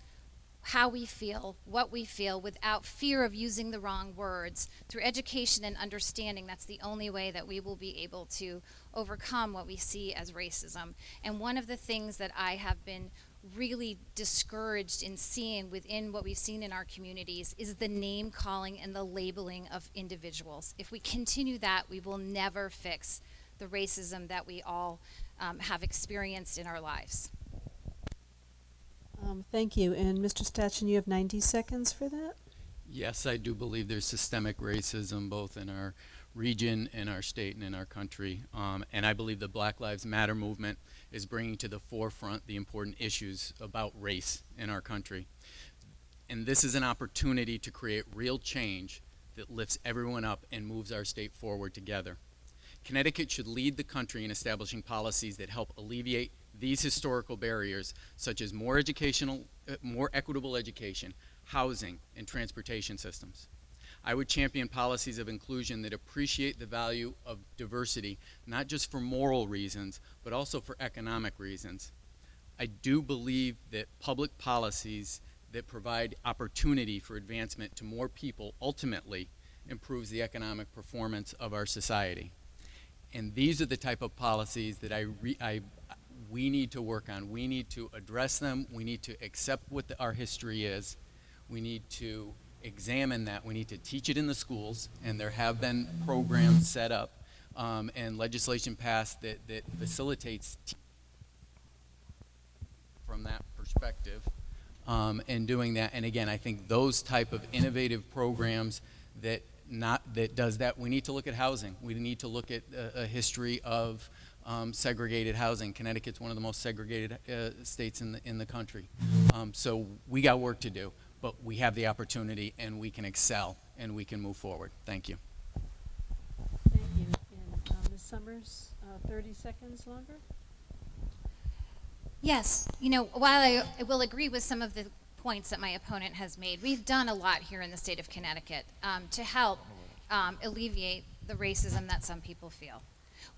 how we feel, what we feel, without fear of using the wrong words. Through education and understanding, that's the only way that we will be able to overcome what we see as racism. And one of the things that I have been really discouraged in seeing within what we've seen in our communities is the name calling and the labeling of individuals. If we continue that, we will never fix the racism that we all have experienced in our lives. Thank you. And Mr. Stachin, you have 90 seconds for that? Yes, I do believe there's systemic racism both in our region, in our state, and in our country. And I believe the Black Lives Matter movement is bringing to the forefront the important issues about race in our country. And this is an opportunity to create real change that lifts everyone up and moves our state forward together. Connecticut should lead the country in establishing policies that help alleviate these historical barriers, such as more equitable education, housing, and transportation systems. I would champion policies of inclusion that appreciate the value of diversity, not just for moral reasons, but also for economic reasons. I do believe that public policies that provide opportunity for advancement to more people ultimately improves the economic performance of our society. And these are the type of policies that we need to work on. We need to address them. We need to accept what our history is. We need to examine that. We need to teach it in the schools, and there have been programs set up and legislation passed that facilitates from that perspective and doing that. And again, I think those type of innovative programs that does that. We need to look at housing. We need to look at a history of segregated housing. Connecticut's one of the most segregated states in the country. So we got work to do, but we have the opportunity and we can excel and we can move forward. Thank you. Thank you. And Ms. Summers, 30 seconds longer? Yes, you know, while I will agree with some of the points that my opponent has made, we've done a lot here in the state of Connecticut to help alleviate the racism that some people feel.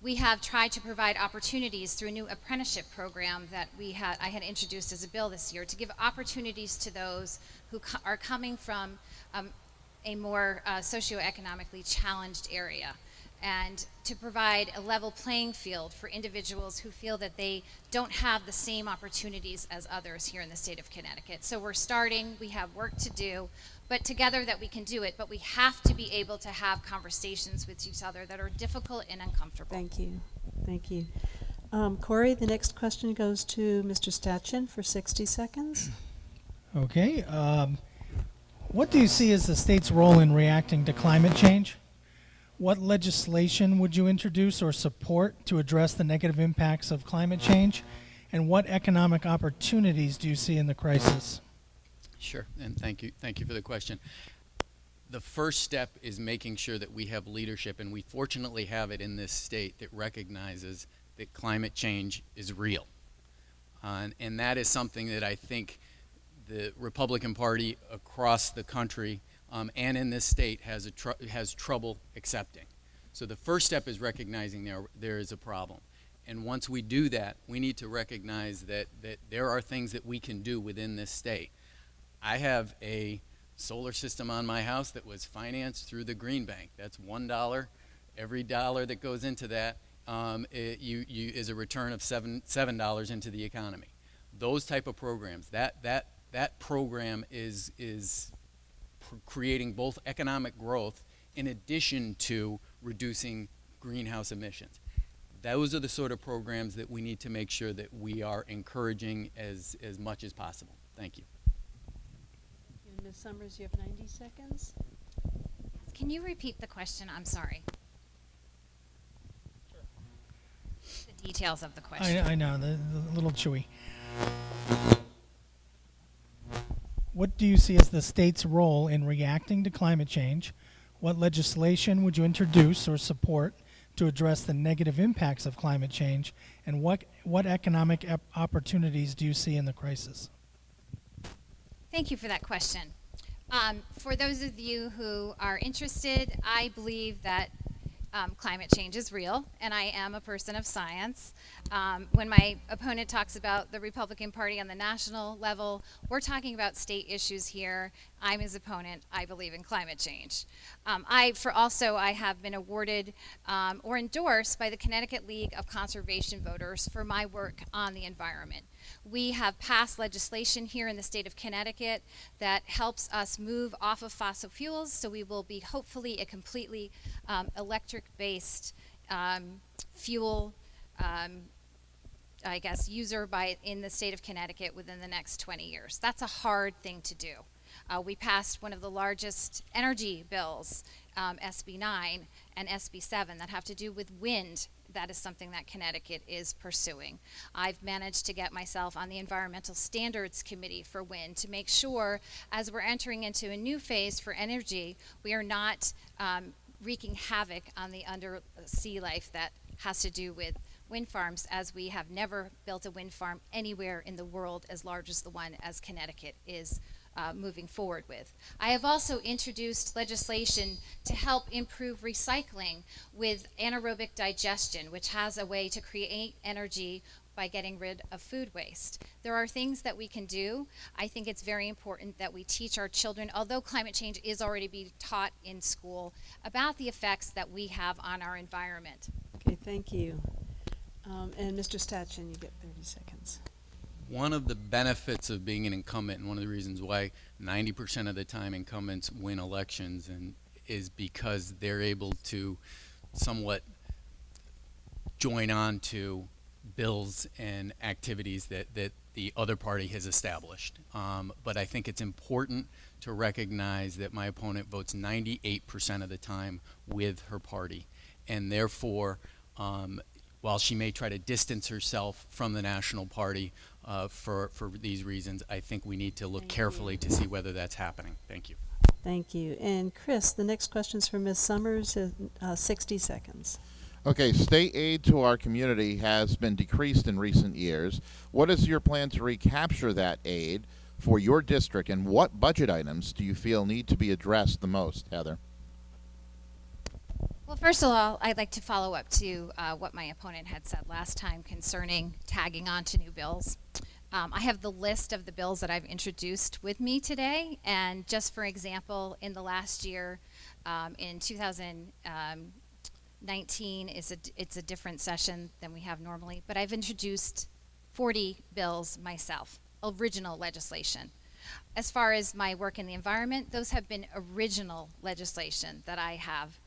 We have tried to provide opportunities through a new apprenticeship program that I had introduced as a bill this year to give opportunities to those who are coming from a more socioeconomically challenged area, and to provide a level playing field for individuals who feel that they don't have the same opportunities as others here in the state of Connecticut. So we're starting, we have work to do, but together that we can do it, but we have to be able to have conversations with each other that are difficult and uncomfortable. Thank you. Thank you. Corey, the next question goes to Mr. Stachin for 60 seconds. Okay. What do you see as the state's role in reacting to climate change? What legislation would you introduce or support to address the negative impacts of climate change? And what economic opportunities do you see in the crisis? Sure, and thank you for the question. The first step is making sure that we have leadership, and we fortunately have it in this state that recognizes that climate change is real. And that is something that I think the Republican Party across the country and in this state has trouble accepting. So the first step is recognizing there is a problem. And once we do that, we need to recognize that there are things that we can do within this state. I have a solar system on my house that was financed through the Green Bank. That's $1. Every dollar that goes into that is a return of $7 into the economy. Those type of programs, that program is creating both economic growth in addition to reducing greenhouse emissions. Those are the sort of programs that we need to make sure that we are encouraging as much as possible. Thank you. And Ms. Summers, you have 90 seconds. Can you repeat the question? I'm sorry. Sure. The details of the question. I know, the little chewy. What do you see as the state's role in reacting to climate change? What legislation would you introduce or support to address the negative impacts of climate change? And what economic opportunities do you see in the crisis? Thank you for that question. For those of you who are interested, I believe that climate change is real, and I am a person of science. When my opponent talks about the Republican Party on the national level, we're talking about state issues here. I'm his opponent. I believe in climate change. I have been awarded or endorsed by the Connecticut League of Conservation Voters for my work on the environment. We have passed legislation here in the state of Connecticut that helps us move off of fossil fuels, so we will be hopefully a completely electric-based fuel user in the state of Connecticut within the next 20 years. That's a hard thing to do. We passed one of the largest energy bills, SB 9 and SB 7, that have to do with wind. That is something that Connecticut is pursuing. I've managed to get myself on the Environmental Standards Committee for wind to make sure, as we're entering into a new phase for energy, we are not wreaking havoc on the undersea life that has to do with wind farms, as we have never built a wind farm anywhere in the world as large as the one as Connecticut is moving forward with. I have also introduced legislation to help improve recycling with anaerobic digestion, which has a way to create energy by getting rid of food waste. There are things that we can do. I think it's very important that we teach our children, although climate change is already being taught in school, about the effects that we have on our environment. Okay, thank you. And Mr. Stachin, you get 30 seconds. One of the benefits of being an incumbent, and one of the reasons why 90% of the time incumbents win elections, is because they're able to somewhat join on to bills and activities that the other party has established. But I think it's important to recognize that my opponent votes 98% of the time with her party, and therefore while she may try to distance herself from the National Party for these reasons, I think we need to look carefully to see whether that's happening. Thank you. Thank you. And Chris, the next question's for Ms. Summers, 60 seconds. Okay, state aid to our community has been decreased in recent years. What is your plan to recapture that aid for your district, and what budget items do you feel need to be addressed the most, Heather? Well, first of all, I'd like to follow up to what my opponent had said last time concerning tagging on to new bills. I have the list of the bills that I've introduced with me today, and just for example, in the last year, in 2019, it's a different session than we have normally, but I've introduced 40 bills myself, original legislation. As far as my work in the environment, those have been original legislation that I have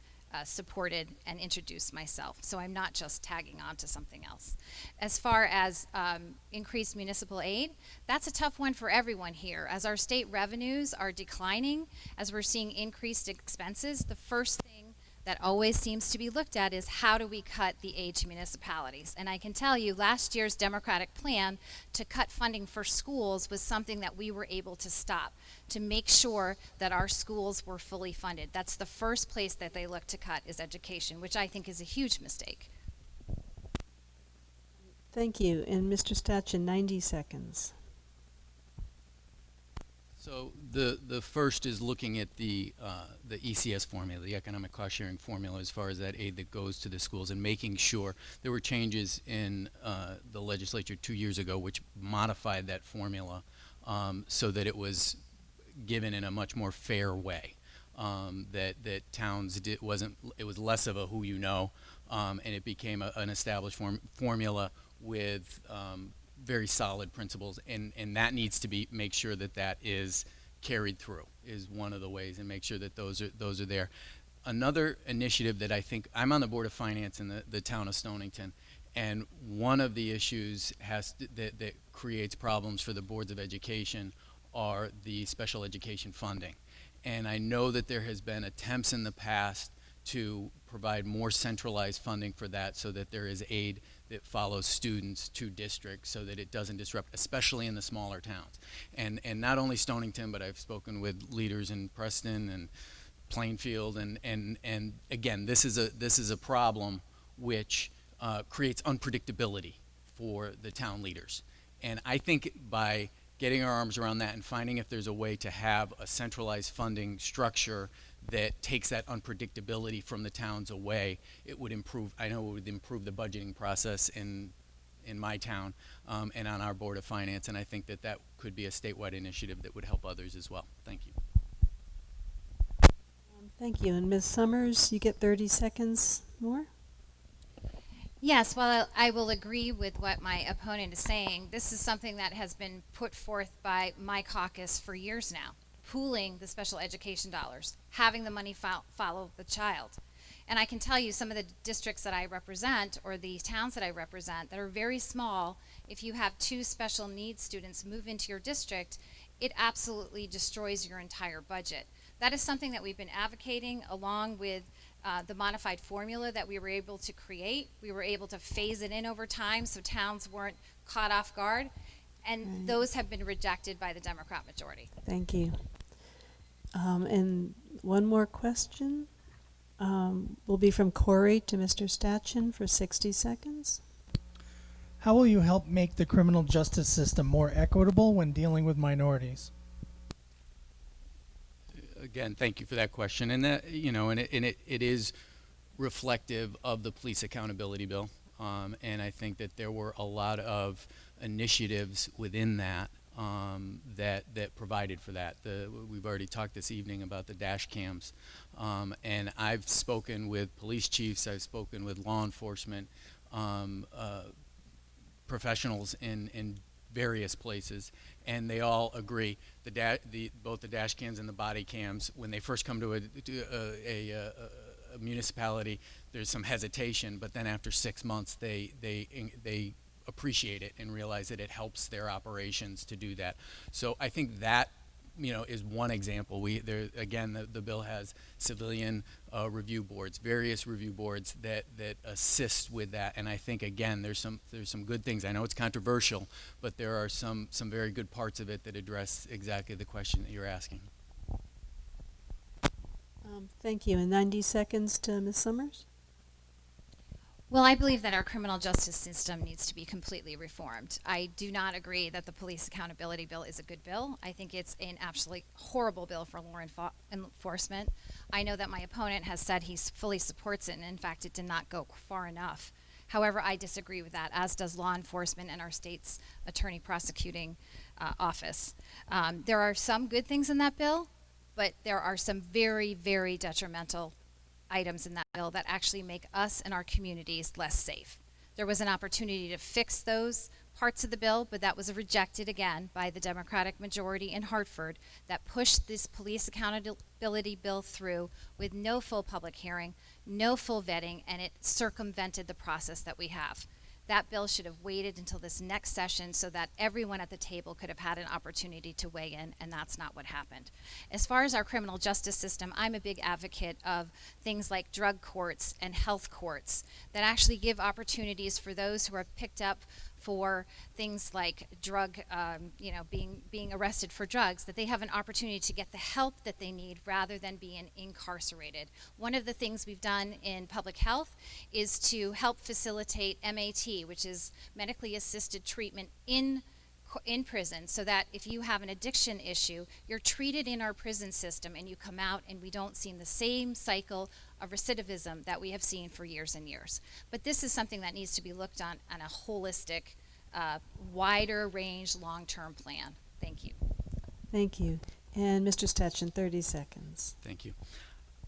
supported and introduced myself. So I'm not just tagging on to something else. As far as increased municipal aid, that's a tough one for everyone here. As our state revenues are declining, as we're seeing increased expenses, the first thing that always seems to be looked at is how do we cut the aid to municipalities. And I can tell you last year's Democratic plan to cut funding for schools was something that we were able to stop, to make sure that our schools were fully funded. That's the first place that they look to cut is education, which I think is a huge mistake. Thank you. And Mr. Stachin, 90 seconds. So the first is looking at the ECS formula, the economic cost sharing formula, as far as that aid that goes to the schools, and making sure there were changes in the legislature 2 years ago which modified that formula so that it was given in a much more fair way. That towns it was less of a who you know, and it became an established formula with very solid principles, and that needs to be make sure that that is carried through is one of the ways, and make sure that those are there. Another initiative that I think I'm on the Board of Finance in the town of Stonington, and one of the issues that creates problems for the boards of education are the special education funding. And I know that there has been attempts in the past to provide more centralized funding for that so that there is aid that follows students to districts so that it doesn't disrupt, especially in the smaller towns. And not only Stonington, but I've spoken with leaders in Preston and Plainfield, and again, this is a problem which creates unpredictability for the town leaders. And I think by getting our arms around that and finding if there's a way to have a centralized funding structure that takes that unpredictability from the towns away, it would improve. I know it would improve the budgeting process in my town and on our Board of Finance, and I think that could be a statewide initiative that would help others as well. Thank you. Thank you. And Ms. Summers, you get 30 seconds more. Yes, well, I will agree with what my opponent is saying. This is something that has been put forth by my caucus for years now. Pooling the special education dollars, having the money follow the child. And I can tell you some of the districts that I represent, or the towns that I represent, that are very small, if you have 2 special needs students move into your district, it absolutely destroys your entire budget. That is something that we've been advocating along with the modified formula that we were able to create. We were able to phase it in over time so towns weren't caught off guard. And those have been rejected by the Democrat majority. Thank you. And one more question will be from Corey to Mr. Stachin for 60 seconds. How will you help make the criminal justice system more equitable when dealing with minorities? Again, thank you for that question, and that it is reflective of the police accountability bill, and I think that there were a lot of initiatives within that that provided for that. We've already talked this evening about the dash cams, and I've spoken with police chiefs, I've spoken with law enforcement professionals in various places, and they all agree. Both the dash cams and the body cams, when they first come to a municipality, there's some hesitation, but then after 6 months, they appreciate it and realize that it helps their operations to do that. So I think that is one example. Again, the bill has civilian review boards, various review boards that assist with that. And I think, again, there's some good things. I know it's controversial, but there are some very good parts of it that address exactly the question that you're asking. Thank you. And 90 seconds to Ms. Summers. Well, I believe that our criminal justice system needs to be completely reformed. I do not agree that the police accountability bill is a good bill. I think it's an absolutely horrible bill for law enforcement. I know that my opponent has said he fully supports it, and in fact, it did not go far enough. However, I disagree with that, as does law enforcement and our state's attorney prosecuting office. There are some good things in that bill, but there are some very, very detrimental items in that bill that actually make us and our communities less safe. There was an opportunity to fix those parts of the bill, but that was rejected again by the Democratic majority in Hartford that pushed this police accountability bill through with no full public hearing, no full vetting, and it circumvented the process that we have. That bill should have waited until this next session so that everyone at the table could have had an opportunity to weigh in, and that's not what happened. As far as our criminal justice system, I'm a big advocate of things like drug courts and health courts that actually give opportunities for those who are picked up for things like being arrested for drugs, that they have an opportunity to get the help that they need rather than being incarcerated. One of the things we've done in public health is to help facilitate MAT, which is medically assisted treatment in prison, so that if you have an addiction issue, you're treated in our prison system and you come out and we don't see the same cycle of recidivism that we have seen for years and years. But this is something that needs to be looked on a holistic, wider range, long-term plan. Thank you. Thank you. And Mr. Stetchen, 30 seconds. Thank you.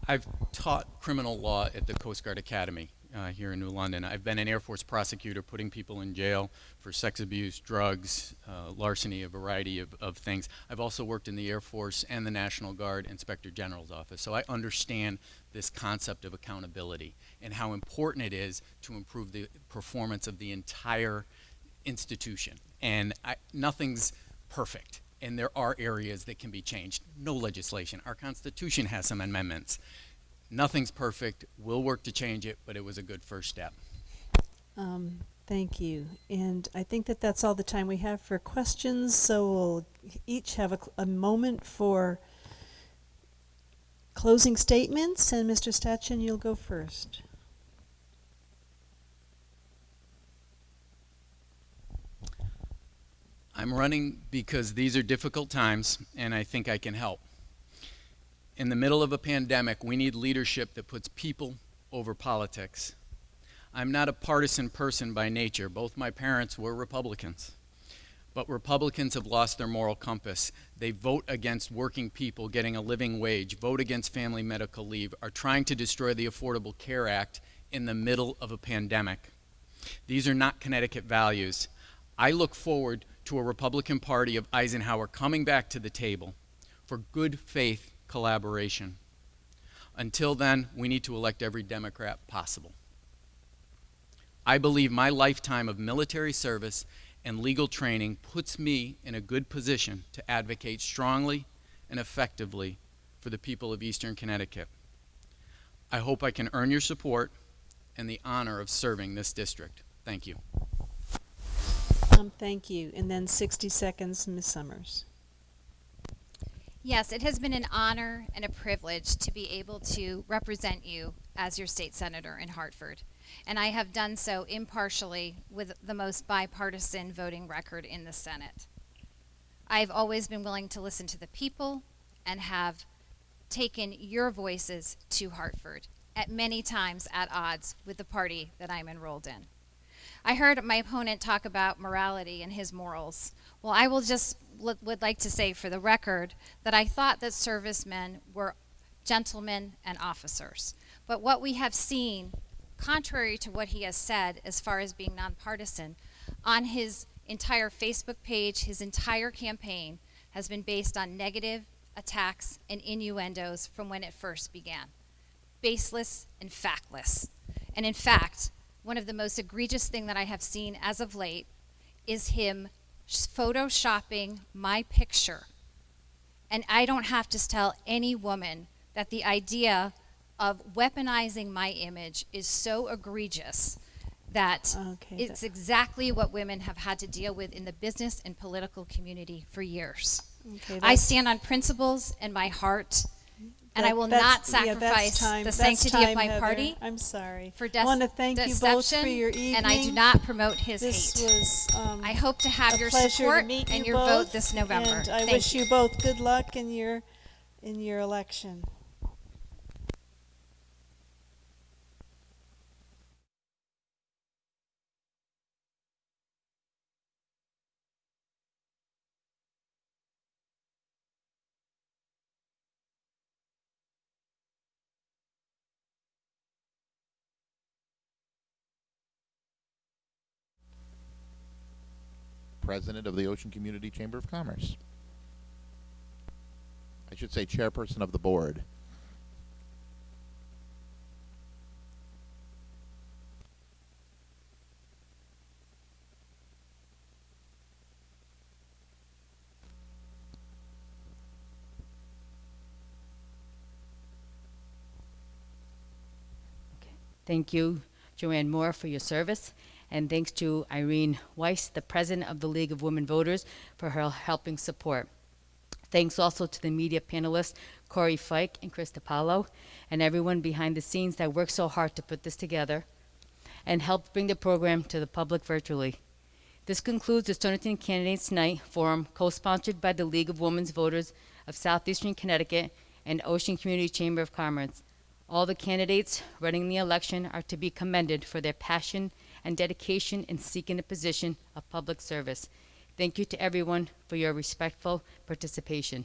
I've taught criminal law at the Coast Guard Academy here in New London. I've been an Air Force prosecutor putting people in jail for sex abuse, drugs, larceny, a variety of things. I've also worked in the Air Force and the National Guard Inspector General's office, so I understand this concept of accountability and how important it is to improve the performance of the entire institution. And nothing's perfect, and there are areas that can be changed. No legislation. Our Constitution has some amendments. Nothing's perfect. We'll work to change it, but it was a good first step. Thank you. And I think that that's all the time we have for questions, so we'll each have a moment for closing statements. And Mr. Stetchen, you'll go first. I'm running because these are difficult times, and I think I can help. In the middle of a pandemic, we need leadership that puts people over politics. I'm not a partisan person by nature. Both my parents were Republicans. But Republicans have lost their moral compass. They vote against working people getting a living wage, vote against family medical leave, are trying to destroy the Affordable Care Act in the middle of a pandemic. These are not Connecticut values. I look forward to a Republican Party of Eisenhower coming back to the table for good faith collaboration. Until then, we need to elect every Democrat possible. I believe my lifetime of military service and legal training puts me in a good position to advocate strongly and effectively for the people of Eastern Connecticut. I hope I can earn your support and the honor of serving this district. Thank you. Thank you. And then 60 seconds, Ms. Summers. Yes, it has been an honor and a privilege to be able to represent you as your state senator in Hartford. And I have done so impartially with the most bipartisan voting record in the Senate. I've always been willing to listen to the people and have taken your voices to Hartford, at many times at odds with the party that I'm enrolled in. I heard my opponent talk about morality and his morals. Well, I will just would like to say for the record that I thought that servicemen were gentlemen and officers. But what we have seen, contrary to what he has said as far as being nonpartisan, on his entire Facebook page, his entire campaign has been based on negative attacks and innuendos from when it first began. Baseless and factless. And in fact, one of the most egregious things that I have seen as of late is him photoshopping my picture And I don't have to tell any woman that the idea of weaponizing my image is so egregious that Okay, it's exactly what women have had to deal with in the business and political community for years. Okay, I that's- stand on principles in my heart, and I will that's- not yeah, that's sacrifice time- the that's sanctity of time, my Heather. party I'm sorry. for I want to thank you both for deception, your evening. and I do not promote his This hate. was I hope to have a your pleasure support to meet and you your both, vote this November. And I Thank wish you both good luck in your election. President of the Ocean Community Chamber of Commerce. I should say chairperson of the board. Thank you, Joanne Moore, for your service. And thanks to Irene Weiss, the president of the League of Women Voters, for her helping support. Thanks also to the media panelists, Corey Fike and Chris DiPaolo, and everyone behind the scenes that worked so hard to put this together and helped bring the program to the public virtually. This concludes the Stonington Candidates Night Forum, co-sponsored by the League of Women's Voters of Southeastern Connecticut and Ocean Community Chamber of Commerce. All the candidates running the election are to be commended for their passion and dedication in seeking a position of public service. Thank you to everyone for your respectful participation.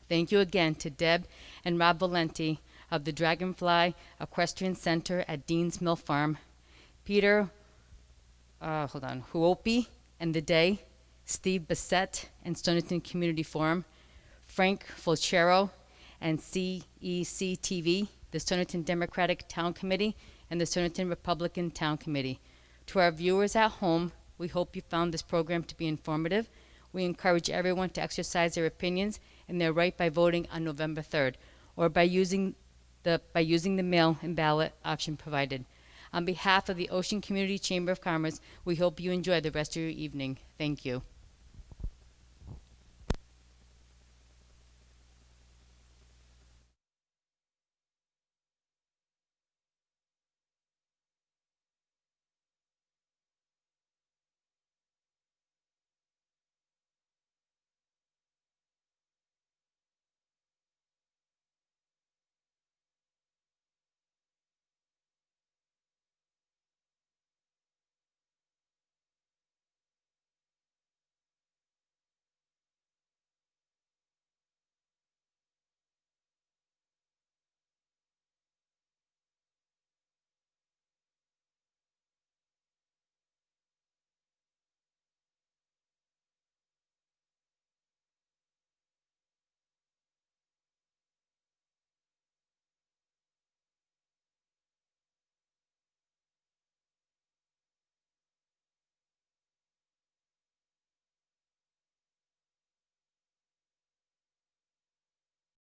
Thank you again to Deb and Rob Valenti of the Dragonfly Equestrian Center at Dean's Mill Farm, Peter Huopi and The Day, Steve Bissett and Stonington Community Forum, Frank Fulchero and CEC-TV, the Stonington Democratic Town Committee, and the Stonington Republican Town Committee. To our viewers at home, we hope you found this program to be informative. We encourage everyone to exercise their opinions and their right by voting on November 3rd, or by using the mail and ballot option provided. On behalf of the Ocean Community Chamber of Commerce, we hope you enjoy the rest of your evening. Thank you.